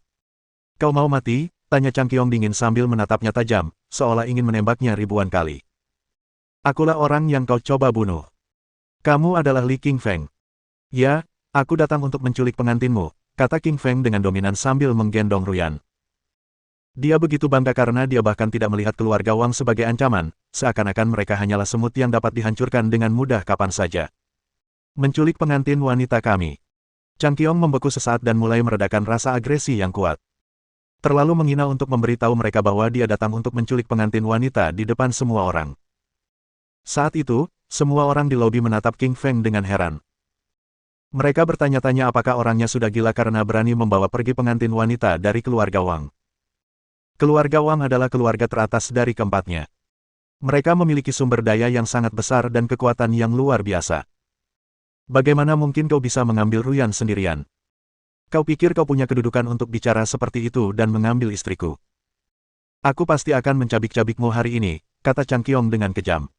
Kau mau mati? Tanya Chang Qiong dingin sambil menatapnya tajam, seolah ingin menembaknya ribuan kali. Akulah orang yang kau coba bunuh. Kamu adalah Li King Feng. Ya, aku datang untuk menculik pengantinmu, kata King Feng dengan dominan sambil menggendong Ruyan. Dia begitu bangga karena dia bahkan tidak melihat keluarga Wang sebagai ancaman, seakan-akan mereka hanyalah semut yang dapat dihancurkan dengan mudah kapan saja. Menculik pengantin wanita kami. Chang Qiong membeku sesaat dan mulai meredakan rasa agresi yang kuat. Terlalu menghina untuk memberitahu mereka bahwa dia datang untuk menculik pengantin wanita di depan semua orang. Saat itu, semua orang di lobi menatap King Feng dengan heran. Mereka bertanya-tanya apakah orangnya sudah gila karena berani membawa pergi pengantin wanita dari keluarga Wang. Keluarga Wang adalah keluarga teratas dari keempatnya. Mereka memiliki sumber daya yang sangat besar dan kekuatan yang luar biasa. Bagaimana mungkin kau bisa mengambil Ruyan sendirian? Kau pikir kau punya kedudukan untuk bicara seperti itu dan mengambil istriku? Aku pasti akan mencabik-cabikmu hari ini, kata Chang Qiong dengan kejam.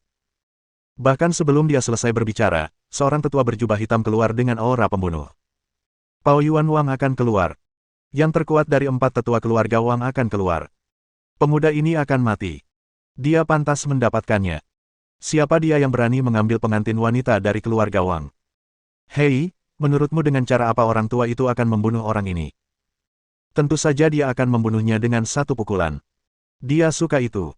Bahkan sebelum dia selesai berbicara, seorang tetua berjubah hitam keluar dengan aura pembunuh. Pao Yuan Wang akan keluar. Yang terkuat dari 4 tetua keluarga Wang akan keluar. Pemuda ini akan mati. Dia pantas mendapatkannya. Siapa dia yang berani mengambil pengantin wanita dari keluarga Wang? Hei, Menurutmu dengan cara apa orang tua itu akan membunuh orang ini? Tentu saja dia akan membunuhnya dengan satu pukulan. Dia suka itu.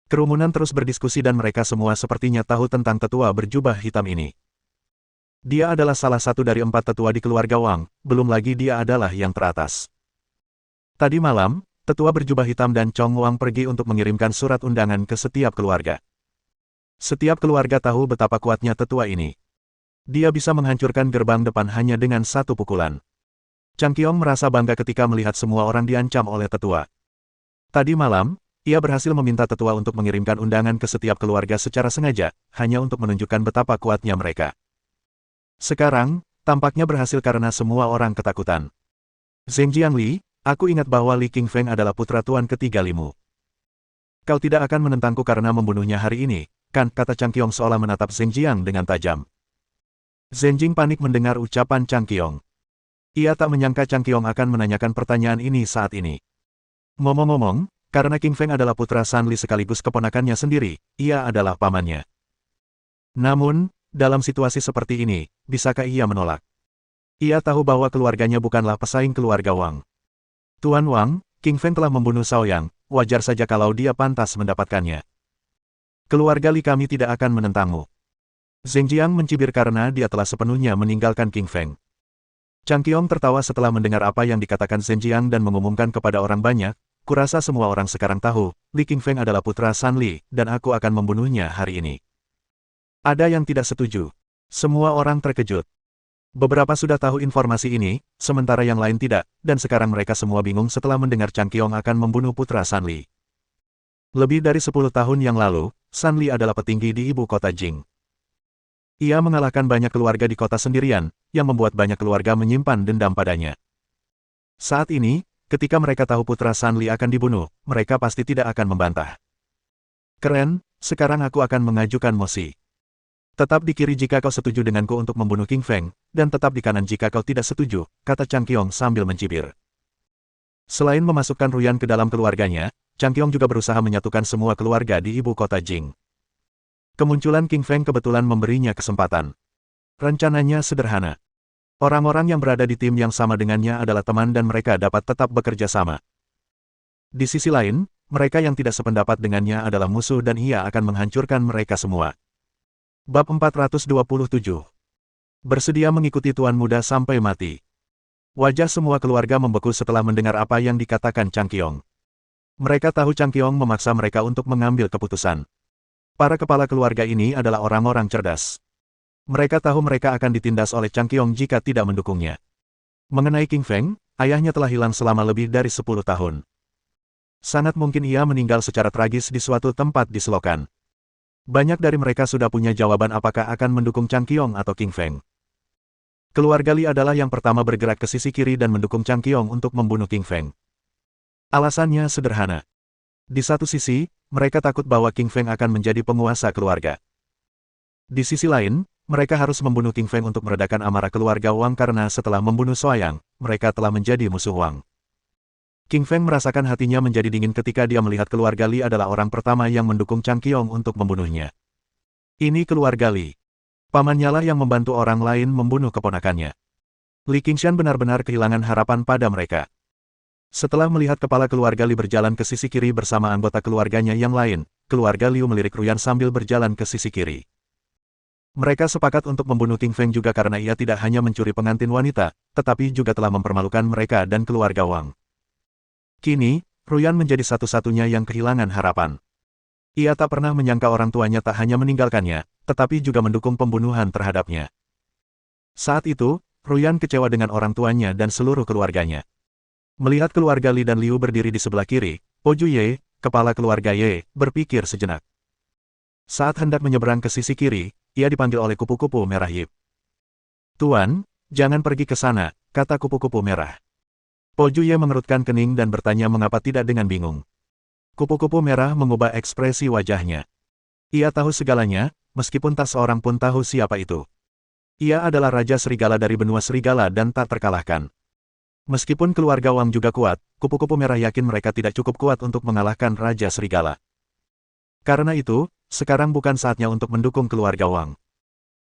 Kerumunan terus berdiskusi dan mereka semua sepertinya tahu tentang tetua berjubah hitam ini. Dia adalah salah satu dari 4 tetua di keluarga Wang, belum lagi dia adalah yang teratas. Tadi malam, tetua berjubah hitam dan Chong Wang pergi untuk mengirimkan surat undangan ke setiap keluarga. Setiap keluarga tahu betapa kuatnya tetua ini. Dia bisa menghancurkan gerbang depan hanya dengan satu pukulan. Chang Qiong merasa bangga ketika melihat semua orang diancam oleh tetua. Tadi malam, ia berhasil meminta tetua untuk mengirimkan undangan ke setiap keluarga secara sengaja, hanya untuk menunjukkan betapa kuatnya mereka. Sekarang, tampaknya berhasil karena semua orang ketakutan. Zheng Jiangli, aku ingat bahwa Li Qingfeng adalah putra tuan ketiga Limu. Kau tidak akan menentangku karena membunuhnya hari ini, kan? Kata Chang Qiong seolah menatap Zheng Jiang dengan tajam. Zheng Jing panik mendengar ucapan Chang Qiong. Ia tak menyangka Chang Qiong akan menanyakan pertanyaan ini saat ini. Ngomong-ngomong, karena Qingfeng adalah putra San Li sekaligus keponakannya sendiri, ia adalah pamannya. Namun, dalam situasi seperti ini, bisakah ia menolak? Ia tahu bahwa keluarganya bukanlah pesaing keluarga Wang. Tuan Wang, Qingfeng telah membunuh Shaoyang, wajar saja kalau dia pantas mendapatkannya. Keluarga Li kami tidak akan menentangmu. Zheng Jiang mencibir karena dia telah sepenuhnya meninggalkan Qingfeng. Chang Qiong tertawa setelah mendengar apa yang dikatakan Zheng Jiang dan mengumumkan kepada orang banyak, kurasa semua orang sekarang tahu, Li Qingfeng adalah putra San Li, dan aku akan membunuhnya hari ini. Ada yang tidak setuju. Semua orang terkejut. Beberapa sudah tahu informasi ini, sementara yang lain tidak, dan sekarang mereka semua bingung setelah mendengar Chang Qiong akan membunuh putra San Li. Lebih dari 10 tahun yang lalu, San Li adalah petinggi di ibu kota Jing. Ia mengalahkan banyak keluarga di kota sendirian, yang membuat banyak keluarga menyimpan dendam padanya. Saat ini, ketika mereka tahu putra San Li akan dibunuh, mereka pasti tidak akan membantah. Keren, sekarang aku akan mengajukan mosi. Tetap di kiri jika kau setuju denganku untuk membunuh Qingfeng, dan tetap di kanan jika kau tidak setuju, kata Chang Qiong sambil mencibir. Selain memasukkan Ruyan ke dalam keluarganya, Chang Qiong juga berusaha menyatukan semua keluarga di ibu kota Jing. Kemunculan Qingfeng kebetulan memberinya kesempatan. Rencananya sederhana. Orang-orang yang berada di tim yang sama dengannya adalah teman dan mereka dapat tetap bekerja sama. Di sisi lain, mereka yang tidak sependapat dengannya adalah musuh dan ia akan menghancurkan mereka semua. Bab 427. Bersedia mengikuti Tuan Muda sampai mati. Wajah semua keluarga membeku setelah mendengar apa yang dikatakan Chang Qiong. Mereka tahu Chang Qiong memaksa mereka untuk mengambil keputusan. Para kepala keluarga ini adalah orang-orang cerdas. Mereka tahu mereka akan ditindas oleh Chang Qiong jika tidak mendukungnya. Mengenai Qingfeng, ayahnya telah hilang selama lebih dari 10 tahun. Sangat mungkin ia meninggal secara tragis di suatu tempat di selokan. Banyak dari mereka sudah punya jawaban apakah akan mendukung Chang Qiong atau Qingfeng. Keluarga Li adalah yang pertama bergerak ke sisi kiri dan mendukung Chang Qiong untuk membunuh Qingfeng. Alasannya sederhana. Di satu sisi, mereka takut bahwa Qingfeng akan menjadi penguasa keluarga. Di sisi lain, mereka harus membunuh Qingfeng untuk meredakan amarah keluarga Wang karena setelah membunuh Shaoyang, mereka telah menjadi musuh Wang. Qingfeng merasakan hatinya menjadi dingin ketika dia melihat keluarga Li adalah orang pertama yang mendukung Chang Qiong untuk membunuhnya. Ini keluarga Li. Pamannya lah yang membantu orang lain membunuh keponakannya. Li Qingshan benar-benar kehilangan harapan pada mereka. Setelah melihat kepala keluarga Li berjalan ke sisi kiri bersama anggota keluarganya yang lain, keluarga Liu melirik Ruyan sambil berjalan ke sisi kiri. Mereka sepakat untuk membunuh Qingfeng juga karena ia tidak hanya mencuri pengantin wanita, tetapi juga telah mempermalukan mereka dan keluarga Wang. Kini, Ruyan menjadi satu-satunya yang kehilangan harapan. Ia tak pernah menyangka orang tuanya tak hanya meninggalkannya, tetapi juga mendukung pembunuhan terhadapnya. Saat itu, Ruyan kecewa dengan orang tuanya dan seluruh keluarganya. Melihat keluarga Li dan Liu berdiri di sebelah kiri, Po Juye, kepala keluarga Ye, berpikir sejenak. Saat hendak menyeberang ke sisi kiri, ia dipanggil oleh kupu-kupu merah Yip. Tuan, jangan pergi ke sana, kata kupu-kupu merah. Po Juye mengerutkan kening dan bertanya mengapa tidak dengan bingung. Kupu-kupu merah mengubah ekspresi wajahnya. Ia tahu segalanya, meskipun tak seorang pun tahu siapa itu. Ia adalah Raja Serigala dari benua Serigala dan tak terkalahkan. Meskipun keluarga Wang juga kuat, kupu-kupu merah yakin mereka tidak cukup kuat untuk mengalahkan Raja Serigala. Karena itu, sekarang bukan saatnya untuk mendukung keluarga Wang.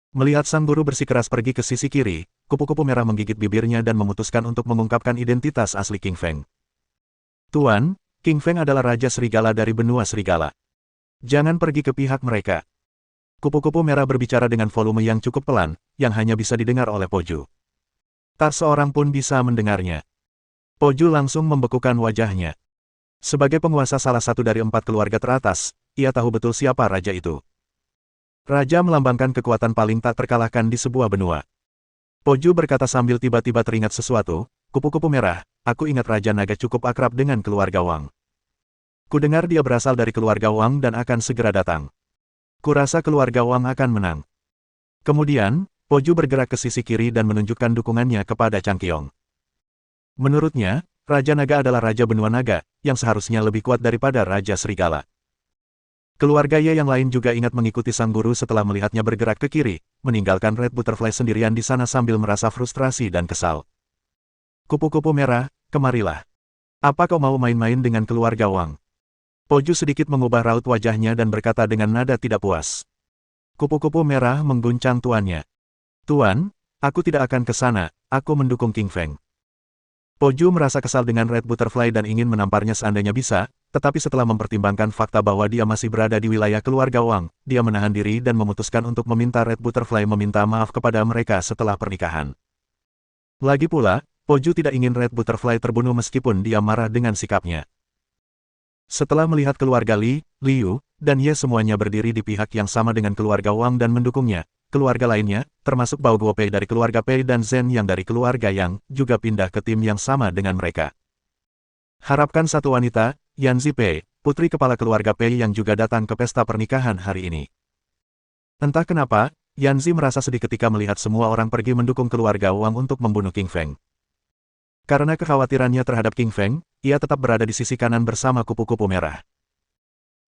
Melihat sang guru bersikeras pergi ke sisi kiri, kupu-kupu merah menggigit bibirnya dan memutuskan untuk mengungkapkan identitas asli King Feng. Tuan, King Feng adalah Raja Serigala dari benua serigala. Jangan pergi ke pihak mereka. Kupu-kupu merah berbicara dengan volume yang cukup pelan, yang hanya bisa didengar oleh Poju. Tak seorang pun bisa mendengarnya. Poju langsung membekukan wajahnya. Sebagai penguasa salah satu dari 4 keluarga teratas, ia tahu betul siapa raja itu. Raja melambangkan kekuatan paling tak terkalahkan di sebuah benua. Poju berkata sambil tiba-tiba teringat sesuatu, kupu-kupu merah, aku ingat Raja Naga cukup akrab dengan keluarga Wang. Kudengar dia berasal dari keluarga Wang dan akan segera datang. Kurasa keluarga Wang akan menang. Kemudian, Poju bergerak ke sisi kiri dan menunjukkan dukungannya kepada Changqiong. Menurutnya, Raja Naga adalah Raja Benua Naga, yang seharusnya lebih kuat daripada Raja Serigala. Keluarga Ye yang lain juga ingat mengikuti sang guru setelah melihatnya bergerak ke kiri, meninggalkan Red Butterfly sendirian di sana sambil merasa frustrasi dan kesal. Kupu-kupu merah, kemarilah. Apa kau mau main-main dengan keluarga Wang? Poju sedikit mengubah raut wajahnya dan berkata dengan nada tidak puas. Kupu-kupu merah mengguncang tuannya. Tuan, aku tidak akan ke sana, aku mendukung King Feng. Poju merasa kesal dengan Red Butterfly dan ingin menamparnya seandainya bisa, tetapi setelah mempertimbangkan fakta bahwa dia masih berada di wilayah keluarga Wang, dia menahan diri dan memutuskan untuk meminta Red Butterfly meminta maaf kepada mereka setelah pernikahan. Lagi pula, Poju tidak ingin Red Butterfly terbunuh meskipun dia marah dengan sikapnya. Setelah melihat keluarga Li, Liu, dan Ye semuanya berdiri di pihak yang sama dengan keluarga Wang dan mendukungnya, keluarga lainnya, termasuk Bao Guopei dari keluarga Pei dan Zhen yang dari keluarga Yang, juga pindah ke tim yang sama dengan mereka. Harapkan satu wanita, Yan Zipei, putri kepala keluarga Pei yang juga datang ke pesta pernikahan hari ini. Entah kenapa, Yan Zi merasa sedih ketika melihat semua orang pergi mendukung keluarga Wang untuk membunuh King Feng. Karena kekhawatirannya terhadap King Feng, ia tetap berada di sisi kanan bersama kupu-kupu merah.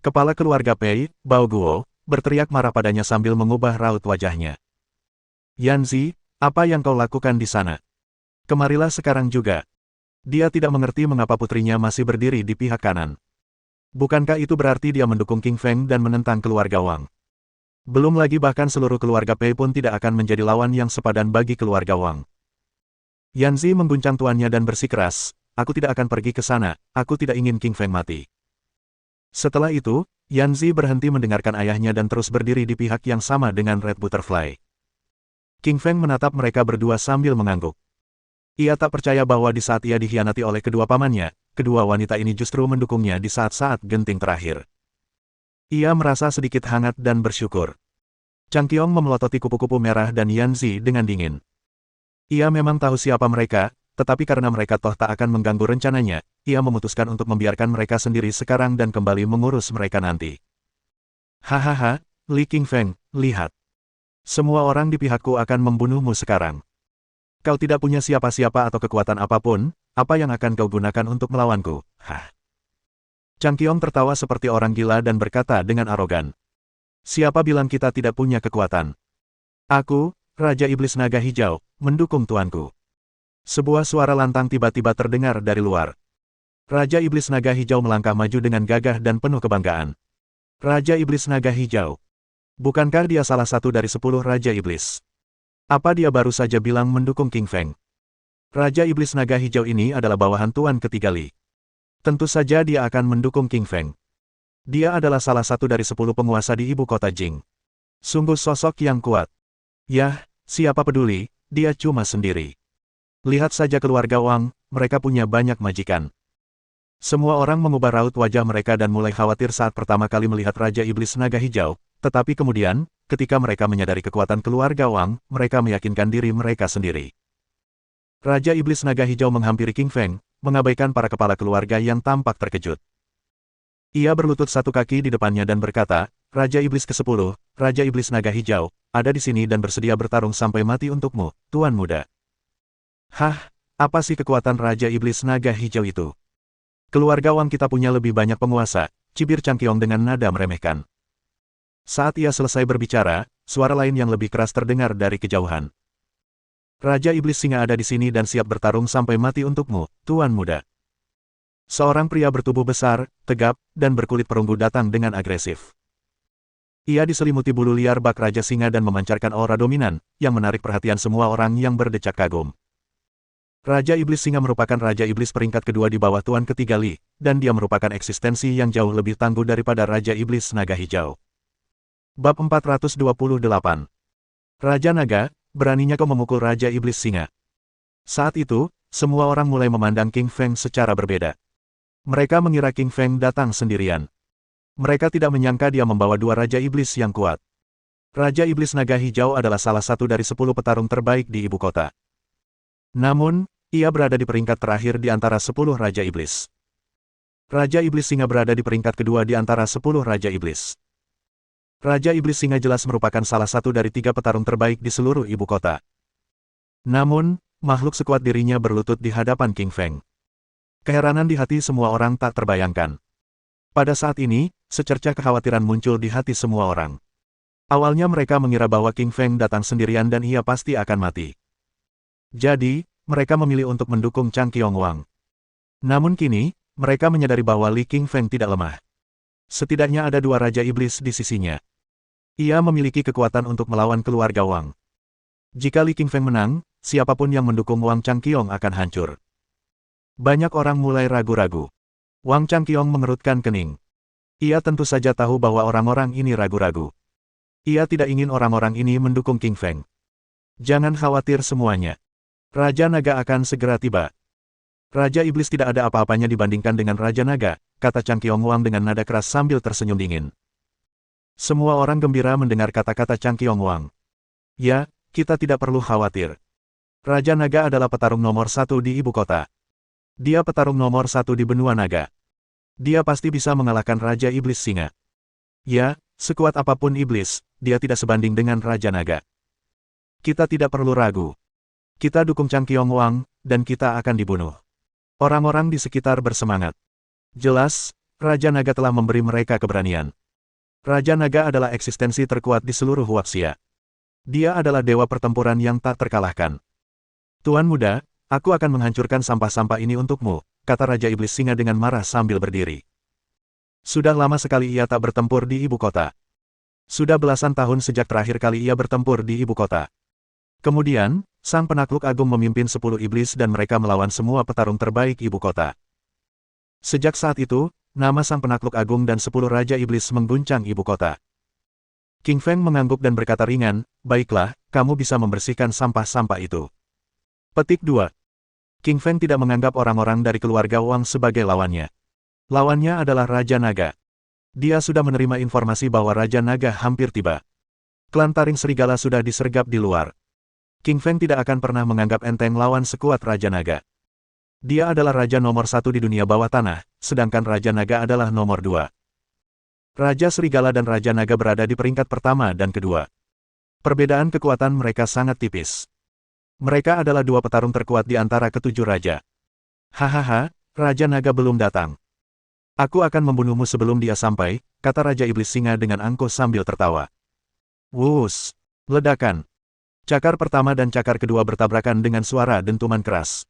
Kepala keluarga Pei, Bao Guo, berteriak marah padanya sambil mengubah raut wajahnya. Yan Zi, apa yang kau lakukan di sana? Kemarilah sekarang juga. Dia tidak mengerti mengapa putrinya masih berdiri di pihak kanan. Bukankah itu berarti dia mendukung King Feng dan menentang keluarga Wang? Belum lagi bahkan seluruh keluarga Pei pun tidak akan menjadi lawan yang sepadan bagi keluarga Wang. Yan Zi mengguncang tuannya dan bersikeras, aku tidak akan pergi ke sana, aku tidak ingin King Feng mati. Setelah itu, Yan Zi berhenti mendengarkan ayahnya dan terus berdiri di pihak yang sama dengan Red Butterfly. King Feng menatap mereka berdua sambil mengangguk. Ia tak percaya bahwa di saat ia dikhianati oleh kedua pamannya, kedua wanita ini justru mendukungnya di saat-saat genting terakhir. Ia merasa sedikit hangat dan bersyukur. Changqiong memelototi kupu-kupu merah dan Yan Zi dengan dingin. Ia memang tahu siapa mereka, tetapi karena mereka toh tak akan mengganggu rencananya, ia memutuskan untuk membiarkan mereka sendiri sekarang dan kembali mengurus mereka nanti. Hahaha, Li King Feng, lihat. Semua orang di pihakku akan membunuhmu sekarang. Kau tidak punya siapa-siapa atau kekuatan apapun, apa yang akan kau gunakan untuk melawanku? Hah. Changqiong tertawa seperti orang gila dan berkata dengan arogan. Siapa bilang kita tidak punya kekuatan? Aku, Raja Iblis Naga Hijau, mendukung tuanku. Sebuah suara lantang tiba-tiba terdengar dari luar. Raja Iblis Naga Hijau melangkah maju dengan gagah dan penuh kebanggaan. Raja Iblis Naga Hijau. Bukankah dia salah satu dari 10 Raja Iblis? Apa dia baru saja bilang mendukung King Feng? Raja Iblis Naga Hijau ini adalah bawahan Tuan ketiga Li. Tentu saja dia akan mendukung King Feng. Dia adalah salah satu dari 10 penguasa di ibu kota Jing. Sungguh sosok yang kuat. Yah, siapa peduli, dia cuma sendiri. Lihat saja keluarga Wang, mereka punya banyak majikan. Semua orang mengubah raut wajah mereka dan mulai khawatir saat pertama kali melihat Raja Iblis Naga Hijau, tetapi kemudian, ketika mereka menyadari kekuatan keluarga Wang, mereka meyakinkan diri mereka sendiri. Raja Iblis Naga Hijau menghampiri King Feng, mengabaikan para kepala keluarga yang tampak terkejut. Ia berlutut satu kaki di depannya dan berkata, Raja Iblis ke-10, Raja Iblis Naga Hijau, ada di sini dan bersedia bertarung sampai mati untukmu, Tuan Muda. Hah, apa sih kekuatan Raja Iblis Naga Hijau itu? Keluarga Wang kita punya lebih banyak penguasa, cibir Changqiong dengan nada meremehkan. Saat ia selesai berbicara, suara lain yang lebih keras terdengar dari kejauhan. Raja Iblis Singa ada di sini dan siap bertarung sampai mati untukmu, Tuan Muda. Seorang pria bertubuh besar, tegap, dan berkulit perunggu datang dengan agresif. Ia diselimuti bulu liar bak Raja Singa dan memancarkan aura dominan, yang menarik perhatian semua orang yang berdecak kagum. Raja Iblis Singa merupakan Raja Iblis peringkat kedua di bawah Tuan ketiga Li, dan dia merupakan eksistensi yang jauh lebih tangguh daripada Raja Iblis Naga Hijau. Bab 428. Raja Naga, beraninya kau memukul Raja Iblis Singa. Saat itu, semua orang mulai memandang King Feng secara berbeda. Mereka mengira King Feng datang sendirian. Mereka tidak menyangka dia membawa dua Raja Iblis yang kuat. Raja Iblis Naga Hijau adalah salah satu dari 10 petarung terbaik di ibu kota. Namun, ia berada di peringkat terakhir di antara 10 Raja Iblis. Raja Iblis Singa berada di peringkat kedua di antara 10 Raja Iblis. Raja Iblis Singa jelas merupakan salah satu dari 3 petarung terbaik di seluruh ibu kota. Namun, makhluk sekuat dirinya berlutut di hadapan King Feng. Keheranan di hati semua orang tak terbayangkan. Pada saat ini, secercah kekhawatiran muncul di hati semua orang. Awalnya mereka mengira bahwa King Feng datang sendirian dan ia pasti akan mati. Jadi, mereka memilih untuk mendukung Chang Qiongwang. Namun kini, mereka menyadari bahwa Li King Feng tidak lemah. Setidaknya ada 2 Raja Iblis di sisinya. Ia memiliki kekuatan untuk melawan keluarga Wang. Jika Li King Feng menang, siapapun yang mendukung Wang Changqiong akan hancur. Banyak orang mulai ragu-ragu. Wang Changqiong mengerutkan kening. Ia tentu saja tahu bahwa orang-orang ini ragu-ragu. Ia tidak ingin orang-orang ini mendukung King Feng. Jangan khawatir semuanya. Raja Naga akan segera tiba. Raja Iblis tidak ada apa-apanya dibandingkan dengan Raja Naga, kata Chang Qiongwang dengan nada keras sambil tersenyum dingin. Semua orang gembira mendengar kata-kata Chang Qiongwang. Ya, kita tidak perlu khawatir. Raja Naga adalah petarung nomor 1 di ibu kota. Dia petarung nomor 1 di benua naga. Dia pasti bisa mengalahkan Raja Iblis Singa. Ya, sekuat apapun iblis, dia tidak sebanding dengan Raja Naga. Kita tidak perlu ragu. Kita dukung Chang Qiongwang, dan kita akan dibunuh. Orang-orang di sekitar bersemangat. Jelas, Raja Naga telah memberi mereka keberanian. Raja Naga adalah eksistensi terkuat di seluruh Huaxia. Dia adalah dewa pertempuran yang tak terkalahkan. Tuan muda, aku akan menghancurkan sampah-sampah ini untukmu, kata Raja Iblis Singa dengan marah sambil berdiri. Sudah lama sekali ia tak bertempur di ibu kota. Sudah belasan tahun sejak terakhir kali ia bertempur di ibu kota. Kemudian, sang penakluk agung memimpin 10 iblis dan mereka melawan semua petarung terbaik ibu kota. Sejak saat itu, nama sang penakluk agung dan 10 Raja Iblis mengguncang ibu kota. King Feng mengangguk dan berkata ringan, baiklah, kamu bisa membersihkan sampah-sampah itu. Petik 2. King Feng tidak menganggap orang-orang dari keluarga Wang sebagai lawannya. Lawannya adalah Raja Naga. Dia sudah menerima informasi bahwa Raja Naga hampir tiba. Klan Taring Serigala sudah disergap di luar. King Feng tidak akan pernah menganggap enteng lawan sekuat Raja Naga. Dia adalah Raja nomor 1 di dunia bawah tanah, sedangkan Raja Naga adalah nomor 2. Raja Serigala dan Raja Naga berada di peringkat pertama dan kedua. Perbedaan kekuatan mereka sangat tipis. Mereka adalah 2 petarung terkuat di antara ke-7 raja. Hahaha, Raja Naga belum datang. Aku akan membunuhmu sebelum dia sampai, kata Raja Iblis Singa dengan angkuh sambil tertawa. Wuss! Ledakan. Cakar pertama dan cakar kedua bertabrakan dengan suara dentuman keras.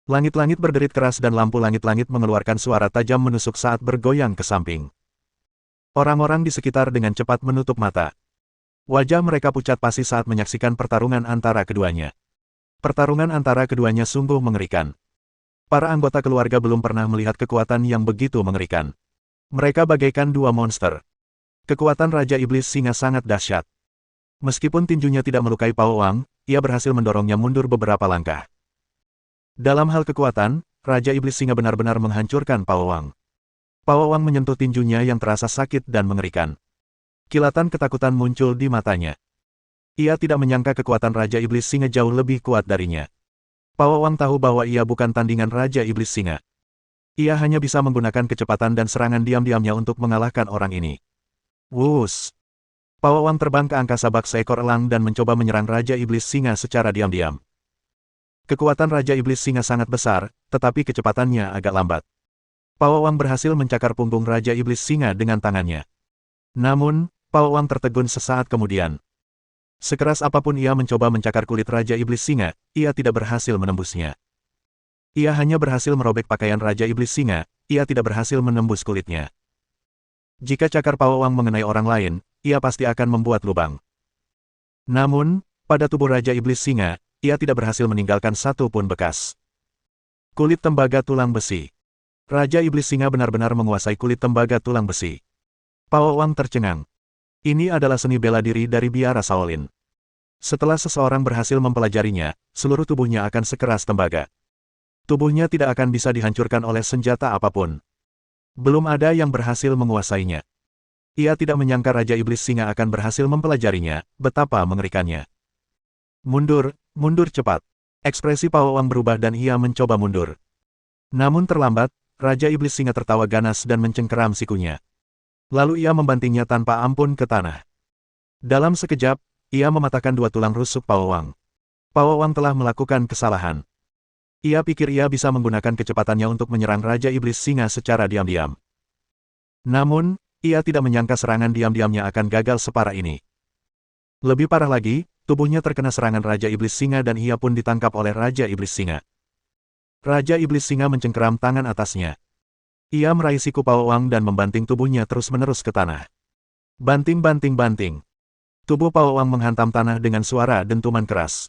Langit-langit berderit keras dan lampu langit-langit mengeluarkan suara tajam menusuk saat bergoyang ke samping. Orang-orang di sekitar dengan cepat menutup mata. Wajah mereka pucat pasi saat menyaksikan pertarungan antara keduanya. Pertarungan antara keduanya sungguh mengerikan. Para anggota keluarga belum pernah melihat kekuatan yang begitu mengerikan. Mereka bagaikan 2 monster. Kekuatan Raja Iblis Singa sangat dahsyat. Meskipun tinjunya tidak melukai Pao Wang, ia berhasil mendorongnya mundur beberapa langkah. Dalam hal kekuatan, Raja Iblis Singa benar-benar menghancurkan Pao Wang. Pao Wang menyentuh tinjunya yang terasa sakit dan mengerikan. Kilatan ketakutan muncul di matanya. Ia tidak menyangka kekuatan Raja Iblis Singa jauh lebih kuat darinya. Pao Wang tahu bahwa ia bukan tandingan Raja Iblis Singa. Ia hanya bisa menggunakan kecepatan dan serangan diam-diamnya untuk mengalahkan orang ini. Wuss! Pao Wang terbang ke angkasa bak seekor elang dan mencoba menyerang Raja Iblis Singa secara diam-diam. Kekuatan Raja Iblis Singa sangat besar, tetapi kecepatannya agak lambat. Pao Wang berhasil mencakar punggung Raja Iblis Singa dengan tangannya. Namun, Pao Wang tertegun sesaat kemudian. Sekeras apapun ia mencoba mencakar kulit Raja Iblis Singa, ia tidak berhasil menembusnya. Ia hanya berhasil merobek pakaian Raja Iblis Singa, ia tidak berhasil menembus kulitnya. Jika cakar Pao Wang mengenai orang lain, ia pasti akan membuat lubang. Namun, pada tubuh Raja Iblis Singa, ia tidak berhasil meninggalkan satu pun bekas. Kulit tembaga tulang besi. Raja Iblis Singa benar-benar menguasai kulit tembaga tulang besi. Pao Wang tercengang. Ini adalah seni bela diri dari biara Shaolin. Setelah seseorang berhasil mempelajarinya, seluruh tubuhnya akan sekeras tembaga. Tubuhnya tidak akan bisa dihancurkan oleh senjata apapun. Belum ada yang berhasil menguasainya. Ia tidak menyangka Raja Iblis Singa akan berhasil mempelajarinya, betapa mengerikannya. Mundur, mundur cepat. Ekspresi Pao Wang berubah dan ia mencoba mundur. Namun terlambat, Raja Iblis Singa tertawa ganas dan mencengkeram sikunya. Lalu ia membantingnya tanpa ampun ke tanah. Dalam sekejap, ia mematahkan dua tulang rusuk Pao Wang. Pao Wang telah melakukan kesalahan. Ia pikir ia bisa menggunakan kecepatannya untuk menyerang Raja Iblis Singa secara diam-diam. Namun, ia tidak menyangka serangan diam-diamnya akan gagal separah ini. Lebih parah lagi, tubuhnya terkena serangan Raja Iblis Singa dan ia pun ditangkap oleh Raja Iblis Singa. Raja Iblis Singa mencengkeram tangan atasnya. Ia meraih siku Pao Wang dan membanting tubuhnya terus-menerus ke tanah. Banting-banting-banting. Tubuh Pao Wang menghantam tanah dengan suara dentuman keras.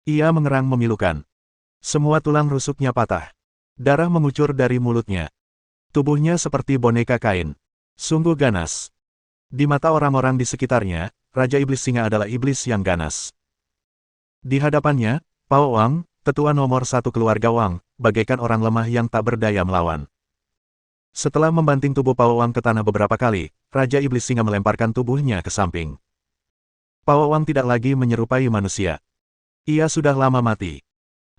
Ia mengerang memilukan. Semua tulang rusuknya patah. Darah mengucur dari mulutnya. Tubuhnya seperti boneka kain. Sungguh ganas. Di mata orang-orang di sekitarnya, Raja Iblis Singa adalah iblis yang ganas. Di hadapannya, Pao Wang, tetua nomor satu keluarga Wang, bagaikan orang lemah yang tak berdaya melawan. Setelah membanting tubuh Pao Wang ke tanah beberapa kali, Raja Iblis Singa melemparkan tubuhnya ke samping. Pao Wang tidak lagi menyerupai manusia. Ia sudah lama mati.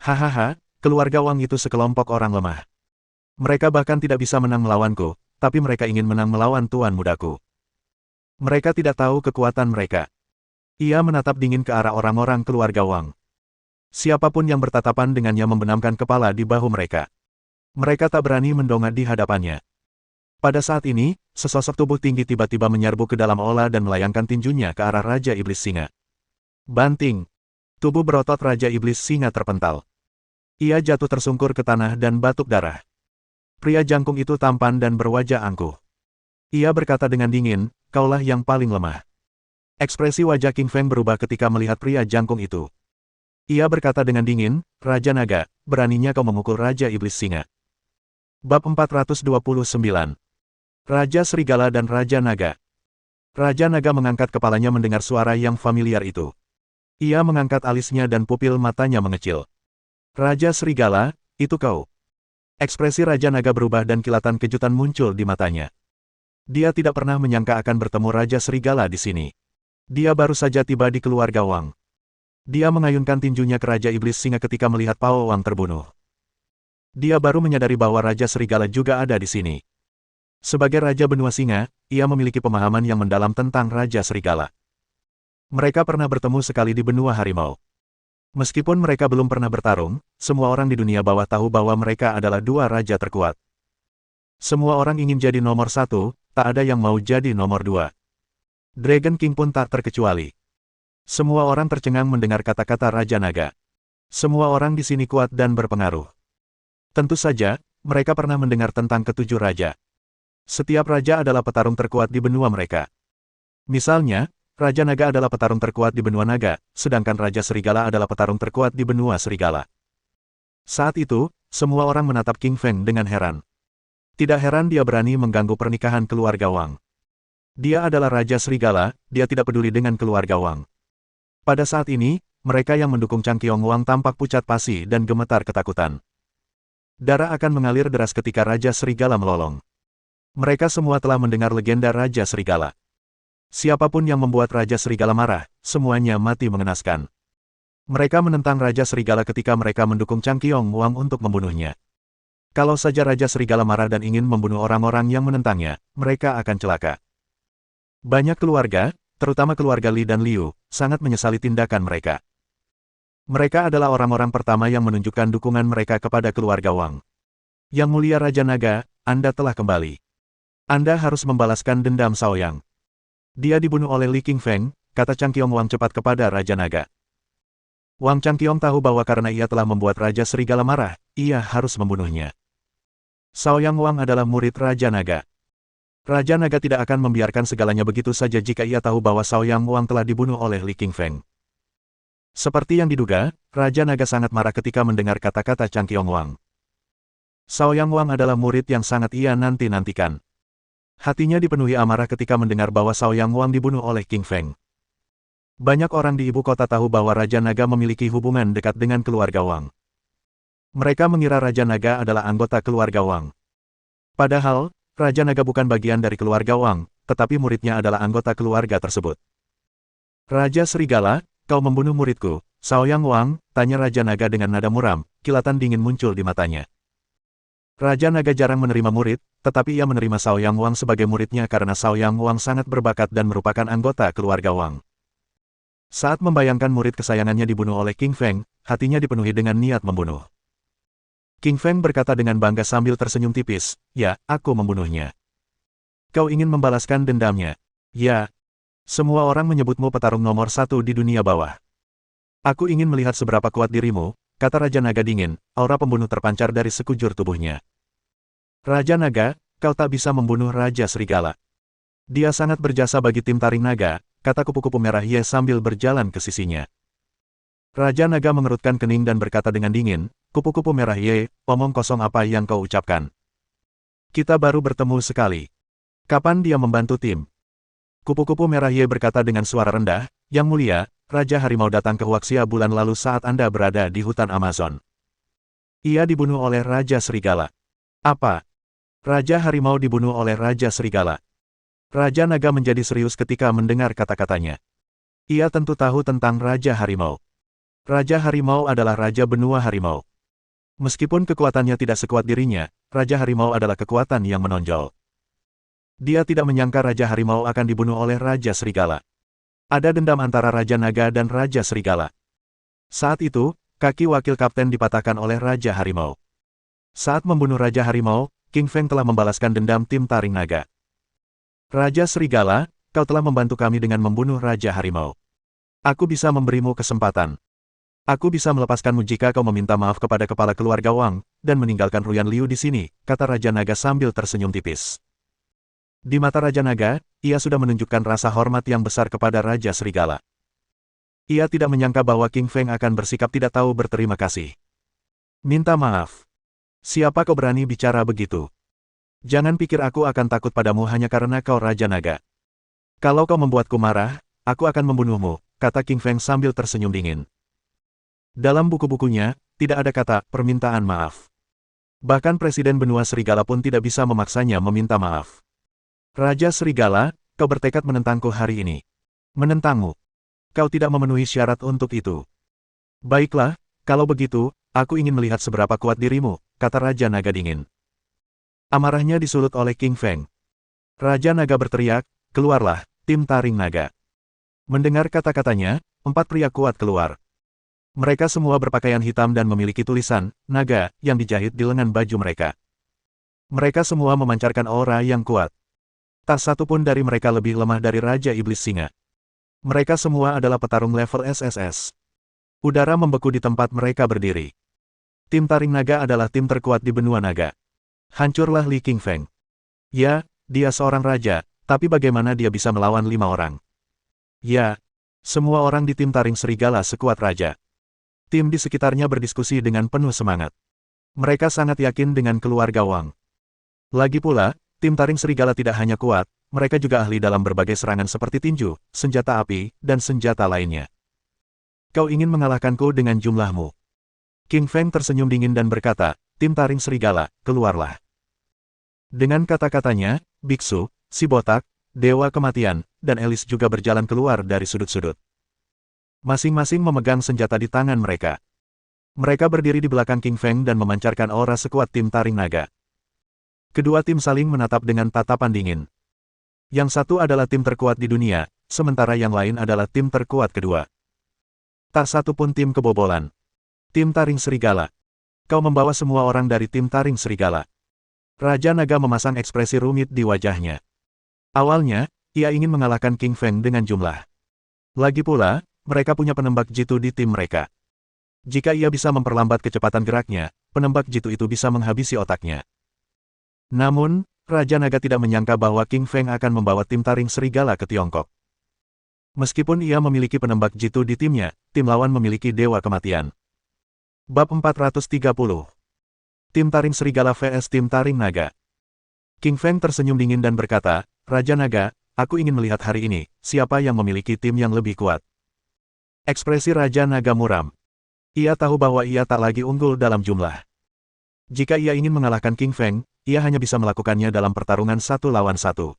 Hahaha, keluarga Wang itu sekelompok orang lemah. Mereka bahkan tidak bisa menang melawanku, tapi mereka ingin menang melawan tuan mudaku. Mereka tidak tahu kekuatan mereka. Ia menatap dingin ke arah orang-orang keluarga Wang. Siapapun yang bertatapan dengannya membenamkan kepala di bahu mereka. Mereka tak berani mendongak di hadapannya. Pada saat ini, sesosok tubuh tinggi tiba-tiba menyerbu ke dalam aula dan melayangkan tinjunya ke arah Raja Iblis Singa. Banting. Tubuh berotot Raja Iblis Singa terpental. Ia jatuh tersungkur ke tanah dan batuk darah. Pria jangkung itu tampan dan berwajah angkuh. Ia berkata dengan dingin, "Kaulah yang paling lemah." Ekspresi wajah King Feng berubah ketika melihat pria jangkung itu. Ia berkata dengan dingin, "Raja Naga, beraninya kau memukul Raja Iblis Singa." Bab 429. Raja Serigala dan Raja Naga. Raja Naga mengangkat kepalanya mendengar suara yang familiar itu. Ia mengangkat alisnya dan pupil matanya mengecil. "Raja Serigala, itu kau?" Ekspresi Raja Naga berubah dan kilatan kejutan muncul di matanya. Dia tidak pernah menyangka akan bertemu Raja Serigala di sini. Dia baru saja tiba di keluarga Wang. Dia mengayunkan tinjunya ke Raja Iblis Singa ketika melihat Pao Wang terbunuh. Dia baru menyadari bahwa Raja Serigala juga ada di sini. Sebagai Raja Benua Singa, ia memiliki pemahaman yang mendalam tentang Raja Serigala. Mereka pernah bertemu sekali di benua harimau. Meskipun mereka belum pernah bertarung, semua orang di dunia bawah tahu bahwa mereka adalah dua raja terkuat. Semua orang ingin jadi nomor satu, tak ada yang mau jadi nomor dua. Dragon King pun tak terkecuali. Semua orang tercengang mendengar kata-kata Raja Naga. Semua orang di sini kuat dan berpengaruh. Tentu saja, mereka pernah mendengar tentang ketujuh raja. Setiap raja adalah petarung terkuat di benua mereka. Misalnya, Raja Naga adalah petarung terkuat di benua naga, sedangkan Raja Serigala adalah petarung terkuat di benua serigala. Saat itu, semua orang menatap King Feng dengan heran. Tidak heran dia berani mengganggu pernikahan keluarga Wang. Dia adalah Raja Serigala, dia tidak peduli dengan keluarga Wang. Pada saat ini, mereka yang mendukung Changqiong Wang tampak pucat pasi dan gemetar ketakutan. Darah akan mengalir deras ketika Raja Serigala melolong. Mereka semua telah mendengar legenda Raja Serigala. Siapapun yang membuat Raja Serigala marah, semuanya mati mengenaskan. Mereka menentang Raja Serigala ketika mereka mendukung Changqiong Wang untuk membunuhnya. Kalau saja Raja Serigala marah dan ingin membunuh orang-orang yang menentangnya, mereka akan celaka. Banyak keluarga, terutama keluarga Li dan Liu, sangat menyesali tindakan mereka. Mereka adalah orang-orang pertama yang menunjukkan dukungan mereka kepada keluarga Wang. Yang mulia Raja Naga, Anda telah kembali. Anda harus membalaskan dendam Shaoyang. Dia dibunuh oleh Li King Feng, kata Changqiong Wang cepat kepada Raja Naga. Wang Changqiong tahu bahwa karena ia telah membuat Raja Serigala marah, ia harus membunuhnya. Shaoyang Wang adalah murid Raja Naga. Raja Naga tidak akan membiarkan segalanya begitu saja jika ia tahu bahwa Shaoyang Wang telah dibunuh oleh Li Qingfeng. Seperti yang diduga, Raja Naga sangat marah ketika mendengar kata-kata Chang Qiongwang. Shaoyang Wang adalah murid yang sangat ia nanti-nantikan. Hatinya dipenuhi amarah ketika mendengar bahwa Shaoyang Wang dibunuh oleh Qingfeng. Banyak orang di ibu kota tahu bahwa Raja Naga memiliki hubungan dekat dengan keluarga Wang. Mereka mengira Raja Naga adalah anggota keluarga Wang. Padahal, Raja Naga bukan bagian dari keluarga Wang, tetapi muridnya adalah anggota keluarga tersebut. Raja Serigala, kau membunuh muridku, Shaoyang Wang, tanya Raja Naga dengan nada muram, kilatan dingin muncul di matanya. Raja Naga jarang menerima murid, tetapi ia menerima Shaoyang Wang sebagai muridnya karena Shaoyang Wang sangat berbakat dan merupakan anggota keluarga Wang. Saat membayangkan murid kesayangannya dibunuh oleh Qingfeng, hatinya dipenuhi dengan niat membunuh. Qingfeng berkata dengan bangga sambil tersenyum tipis, "Ya, aku membunuhnya." "Kau ingin membalaskan dendamnya?" "Ya. Semua orang menyebutmu petarung nomor 1 di dunia bawah. Aku ingin melihat seberapa kuat dirimu," kata Raja Naga dingin, aura pembunuh terpancar dari sekujur tubuhnya. "Raja Naga, kau tak bisa membunuh Raja Serigala. Dia sangat berjasa bagi tim Taring Naga," kata kupu-kupu merah Ye sambil berjalan ke sisinya. Raja Naga mengerutkan kening dan berkata dengan dingin, "Kupu-kupu merah Ye, omong kosong apa yang kau ucapkan? Kita baru bertemu sekali. Kapan dia membantu tim?" Kupu-kupu merah Ye berkata dengan suara rendah, "Yang mulia, Raja Harimau datang ke Huaxia bulan lalu saat Anda berada di hutan Amazon. Ia dibunuh oleh Raja Serigala." "Apa? Raja Harimau dibunuh oleh Raja Serigala?" Raja Naga menjadi serius ketika mendengar kata-katanya. Ia tentu tahu tentang Raja Harimau. Raja Harimau adalah Raja Benua Harimau. Meskipun kekuatannya tidak sekuat dirinya, Raja Harimau adalah kekuatan yang menonjol. Dia tidak menyangka Raja Harimau akan dibunuh oleh Raja Serigala. Ada dendam antara Raja Naga dan Raja Serigala. Saat itu, kaki wakil kapten dipatahkan oleh Raja Harimau. Saat membunuh Raja Harimau, Qingfeng telah membalaskan dendam tim Taring Naga. "Raja Serigala, kau telah membantu kami dengan membunuh Raja Harimau. Aku bisa memberimu kesempatan. Aku bisa melepaskanmu jika kau meminta maaf kepada kepala keluarga Wang, dan meninggalkan Ruyan Liu di sini," kata Raja Naga sambil tersenyum tipis. Di mata Raja Naga, ia sudah menunjukkan rasa hormat yang besar kepada Raja Serigala. Ia tidak menyangka bahwa Qingfeng akan bersikap tidak tahu berterima kasih. "Minta maaf. Siapa kau berani bicara begitu? Jangan pikir aku akan takut padamu hanya karena kau Raja Naga. Kalau kau membuatku marah, aku akan membunuhmu," kata Qingfeng sambil tersenyum dingin. Dalam buku-bukunya, tidak ada kata permintaan maaf. Bahkan Presiden Benua Serigala pun tidak bisa memaksanya meminta maaf. "Raja Serigala, kau bertekad menentangku hari ini." "Menentangmu? Kau tidak memenuhi syarat untuk itu." "Baiklah, kalau begitu, aku ingin melihat seberapa kuat dirimu," kata Raja Naga dingin. Amarahnya disulut oleh Qingfeng. Raja Naga berteriak, "Keluarlah, tim Taring Naga." Mendengar kata-katanya, 4 pria kuat keluar. Mereka semua berpakaian hitam dan memiliki tulisan "Naga" yang dijahit di lengan baju mereka. Mereka semua memancarkan aura yang kuat. Tak satu pun dari mereka lebih lemah dari Raja Iblis Singa. Mereka semua adalah petarung level SSS. Udara membeku di tempat mereka berdiri. Tim Taring Naga adalah tim terkuat di benua naga. Hancurlah Li Qingfeng. Ya, dia seorang raja, tapi bagaimana dia bisa melawan 5 orang? Ya, semua orang di tim Taring Serigala sekuat raja. Tim di sekitarnya berdiskusi dengan penuh semangat. Mereka sangat yakin dengan keluarga Wang. Lagi pula, tim Taring Serigala tidak hanya kuat, mereka juga ahli dalam berbagai serangan seperti tinju, senjata api, dan senjata lainnya. "Kau ingin mengalahkanku dengan jumlahmu?" Qingfeng tersenyum dingin dan berkata, "Tim Taring Serigala, keluarlah." Dengan kata-katanya, biksu, si botak, dewa kematian, dan Elis juga berjalan keluar dari sudut-sudut. Masing-masing memegang senjata di tangan mereka. Mereka berdiri di belakang Qingfeng dan memancarkan aura sekuat tim Taring Naga. Kedua tim saling menatap dengan tatapan dingin. Yang satu adalah tim terkuat di dunia, sementara yang lain adalah tim terkuat kedua. Tak satu pun tim kebobolan. Tim Taring Serigala. Kau membawa semua orang dari tim Taring Serigala. Raja Naga memasang ekspresi rumit di wajahnya. Awalnya, ia ingin mengalahkan Qingfeng dengan jumlah. Lagi pula, mereka punya penembak jitu di tim mereka. Jika ia bisa memperlambat kecepatan geraknya, penembak jitu itu bisa menghabisi otaknya. Namun, Raja Naga tidak menyangka bahwa King Feng akan membawa tim taring serigala ke Tiongkok. Meskipun ia memiliki penembak jitu di timnya, tim lawan memiliki Dewa Kematian. Bab 430. Tim Taring Serigala vs Tim Taring Naga. King Feng tersenyum dingin dan berkata, Raja Naga, aku ingin melihat hari ini, siapa yang memiliki tim yang lebih kuat. Ekspresi Raja Naga muram. Ia tahu bahwa ia tak lagi unggul dalam jumlah. Jika ia ingin mengalahkan King Feng, ia hanya bisa melakukannya dalam pertarungan 1 lawan 1.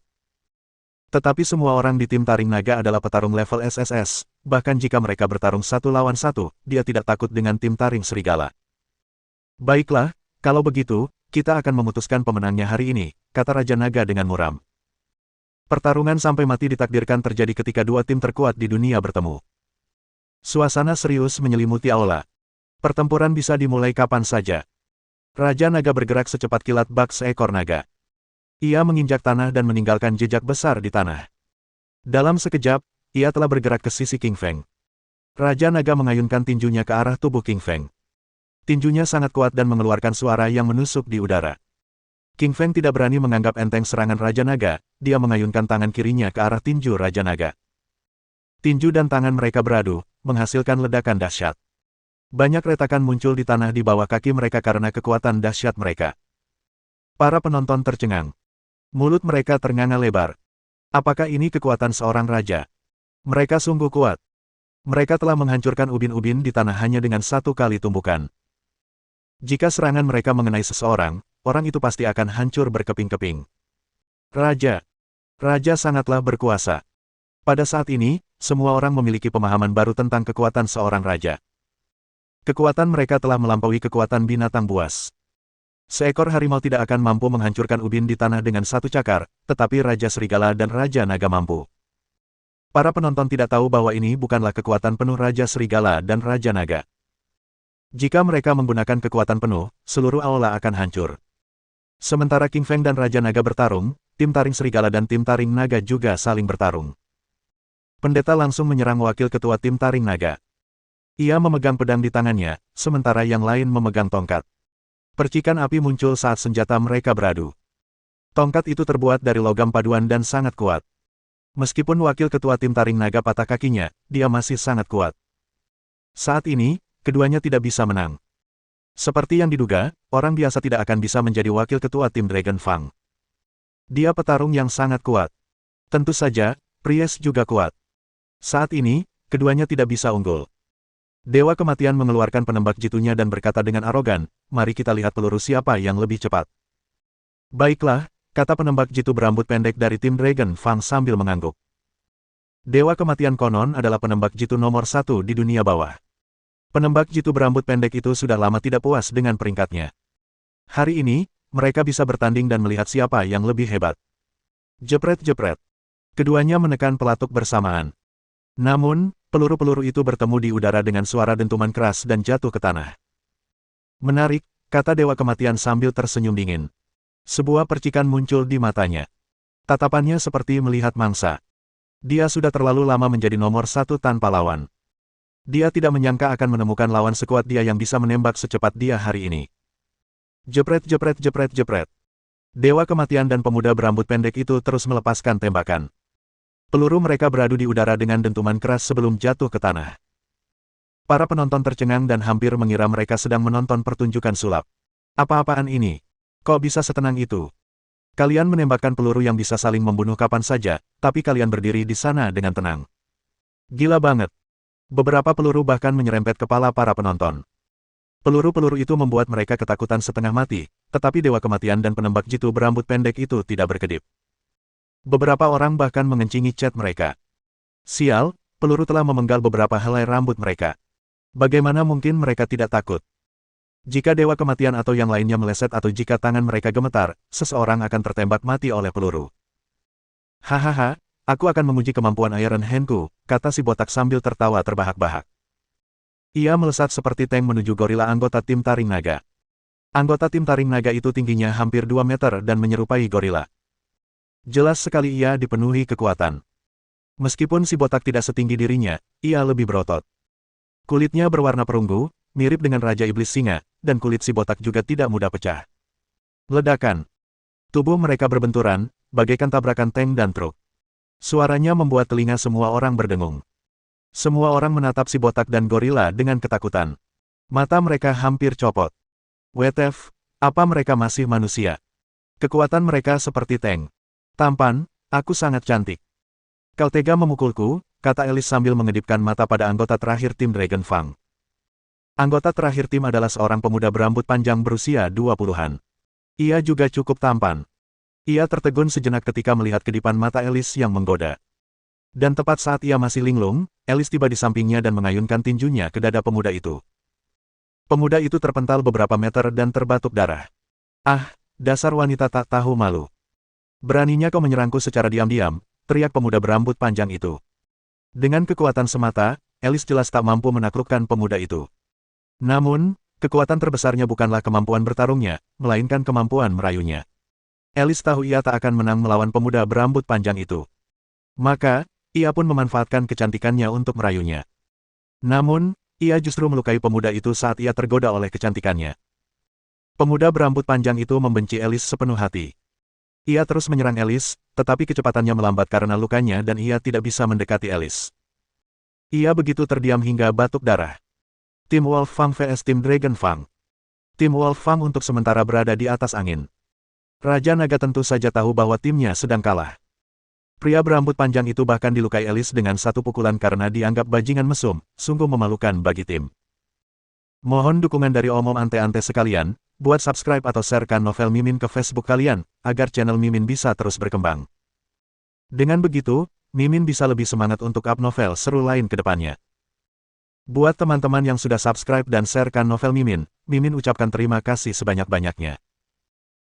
Tetapi semua orang di tim Taring Naga adalah petarung level SSS, bahkan jika mereka bertarung 1 lawan 1, dia tidak takut dengan tim Taring Serigala. Baiklah, kalau begitu, kita akan memutuskan pemenangnya hari ini, kata Raja Naga dengan muram. Pertarungan sampai mati ditakdirkan terjadi ketika dua tim terkuat di dunia bertemu. Suasana serius menyelimuti aula. Pertempuran bisa dimulai kapan saja. Raja Naga bergerak secepat kilat bak seekor naga. Ia menginjak tanah dan meninggalkan jejak besar di tanah. Dalam sekejap, ia telah bergerak ke sisi King Feng. Raja Naga mengayunkan tinjunya ke arah tubuh King Feng. Tinjunya sangat kuat dan mengeluarkan suara yang menusuk di udara. King Feng tidak berani menganggap enteng serangan Raja Naga, dia mengayunkan tangan kirinya ke arah tinju Raja Naga. Tinju dan tangan mereka beradu, menghasilkan ledakan dahsyat. Banyak retakan muncul di tanah di bawah kaki mereka karena kekuatan dahsyat mereka. Para penonton tercengang. Mulut mereka ternganga lebar. Apakah ini kekuatan seorang raja? Mereka sungguh kuat. Mereka telah menghancurkan ubin-ubin di tanah hanya dengan 1 kali tumbukan. Jika serangan mereka mengenai seseorang, orang itu pasti akan hancur berkeping-keping. Raja. Raja sangatlah berkuasa. Pada saat ini, semua orang memiliki pemahaman baru tentang kekuatan seorang raja. Kekuatan mereka telah melampaui kekuatan binatang buas. Seekor harimau tidak akan mampu menghancurkan ubin di tanah dengan 1 cakar, tetapi Raja Serigala dan Raja Naga mampu. Para penonton tidak tahu bahwa ini bukanlah kekuatan penuh Raja Serigala dan Raja Naga. Jika mereka menggunakan kekuatan penuh, seluruh aula akan hancur. Sementara King Feng dan Raja Naga bertarung, tim Taring Serigala dan tim Taring Naga juga saling bertarung. Pendeta langsung menyerang wakil ketua tim Taring Naga. Ia memegang pedang di tangannya, sementara yang lain memegang tongkat. Percikan api muncul saat senjata mereka beradu. Tongkat itu terbuat dari logam paduan dan sangat kuat. Meskipun wakil ketua tim Taring Naga patah kakinya, dia masih sangat kuat. Saat ini, keduanya tidak bisa menang. Seperti yang diduga, orang biasa tidak akan bisa menjadi wakil ketua tim Dragon Fang. Dia petarung yang sangat kuat. Tentu saja, Priest juga kuat. Saat ini, keduanya tidak bisa unggul. Dewa Kematian mengeluarkan penembak jitunya dan berkata dengan arogan, mari kita lihat peluru siapa yang lebih cepat. Baiklah, kata penembak jitu berambut pendek dari tim Dragon Fang sambil mengangguk. Dewa Kematian konon adalah penembak jitu nomor 1 di dunia bawah. Penembak jitu berambut pendek itu sudah lama tidak puas dengan peringkatnya. Hari ini, mereka bisa bertanding dan melihat siapa yang lebih hebat. Jepret-jepret. Keduanya menekan pelatuk bersamaan. Namun, peluru-peluru itu bertemu di udara dengan suara dentuman keras dan jatuh ke tanah. Menarik, kata Dewa Kematian sambil tersenyum dingin. Sebuah percikan muncul di matanya. Tatapannya seperti melihat mangsa. Dia sudah terlalu lama menjadi nomor 1 tanpa lawan. Dia tidak menyangka akan menemukan lawan sekuat dia yang bisa menembak secepat dia hari ini. Jepret-jepret-jepret-jepret. Dewa Kematian dan pemuda berambut pendek itu terus melepaskan tembakan. Peluru mereka beradu di udara dengan dentuman keras sebelum jatuh ke tanah. Para penonton tercengang dan hampir mengira mereka sedang menonton pertunjukan sulap. Apa-apaan ini? Kok bisa setenang itu? Kalian menembakkan peluru yang bisa saling membunuh kapan saja, tapi kalian berdiri di sana dengan tenang. Gila banget. Beberapa peluru bahkan menyerempet kepala para penonton. Peluru-peluru itu membuat mereka ketakutan setengah mati, tetapi Dewa Kematian dan penembak jitu berambut pendek itu tidak berkedip. Beberapa orang bahkan mengencingi cat mereka. Sial, peluru telah memenggal beberapa helai rambut mereka. Bagaimana mungkin mereka tidak takut? Jika Dewa Kematian atau yang lainnya meleset atau jika tangan mereka gemetar, seseorang akan tertembak mati oleh peluru. Hahaha, aku akan menguji kemampuan Iron Hand-ku, kata si botak sambil tertawa terbahak-bahak. Ia melesat seperti tank menuju gorila anggota tim Taring Naga. Anggota tim Taring Naga itu tingginya hampir 2 meter dan menyerupai gorila. Jelas sekali ia dipenuhi kekuatan. Meskipun si botak tidak setinggi dirinya, ia lebih berotot. Kulitnya berwarna perunggu, mirip dengan Raja Iblis Singa, dan kulit si botak juga tidak mudah pecah. Ledakan. Tubuh mereka berbenturan, bagaikan tabrakan tank dan truk. Suaranya membuat telinga semua orang berdengung. Semua orang menatap si botak dan gorila dengan ketakutan. Mata mereka hampir copot. WTF, apa mereka masih manusia? Kekuatan mereka seperti tank. Tampan, aku sangat cantik. Kau tega memukulku, kata Alice sambil mengedipkan mata pada anggota terakhir tim Dragon Fang. Anggota terakhir tim adalah seorang pemuda berambut panjang berusia 20-an. Ia juga cukup tampan. Ia tertegun sejenak ketika melihat kedipan mata Alice yang menggoda. Dan tepat saat ia masih linglung, Alice tiba di sampingnya dan mengayunkan tinjunya ke dada pemuda itu. Pemuda itu terpental beberapa meter dan terbatuk darah. Ah, dasar wanita tak tahu malu. Beraninya kau menyerangku secara diam-diam, teriak pemuda berambut panjang itu. Dengan kekuatan semata, Alice jelas tak mampu menaklukkan pemuda itu. Namun, kekuatan terbesarnya bukanlah kemampuan bertarungnya, melainkan kemampuan merayunya. Alice tahu ia tak akan menang melawan pemuda berambut panjang itu. Maka, ia pun memanfaatkan kecantikannya untuk merayunya. Namun, ia justru melukai pemuda itu saat ia tergoda oleh kecantikannya. Pemuda berambut panjang itu membenci Alice sepenuh hati. Ia terus menyerang Alice, tetapi kecepatannya melambat karena lukanya dan ia tidak bisa mendekati Alice. Ia begitu terdiam hingga batuk darah. Tim Wolf Fang vs Tim Dragon Fang. Tim Wolf Fang untuk sementara berada di atas angin. Raja Naga tentu saja tahu bahwa timnya sedang kalah. Pria berambut panjang itu bahkan dilukai Alice dengan satu pukulan karena dianggap bajingan mesum, sungguh memalukan bagi tim. Mohon dukungan dari omom ante-ante sekalian, buat subscribe atau sharekan novel Mimin ke Facebook kalian, agar channel Mimin bisa terus berkembang. Dengan begitu, Mimin bisa lebih semangat untuk up novel seru lain ke depannya. Buat teman-teman yang sudah subscribe dan sharekan novel Mimin, Mimin ucapkan terima kasih sebanyak-banyaknya.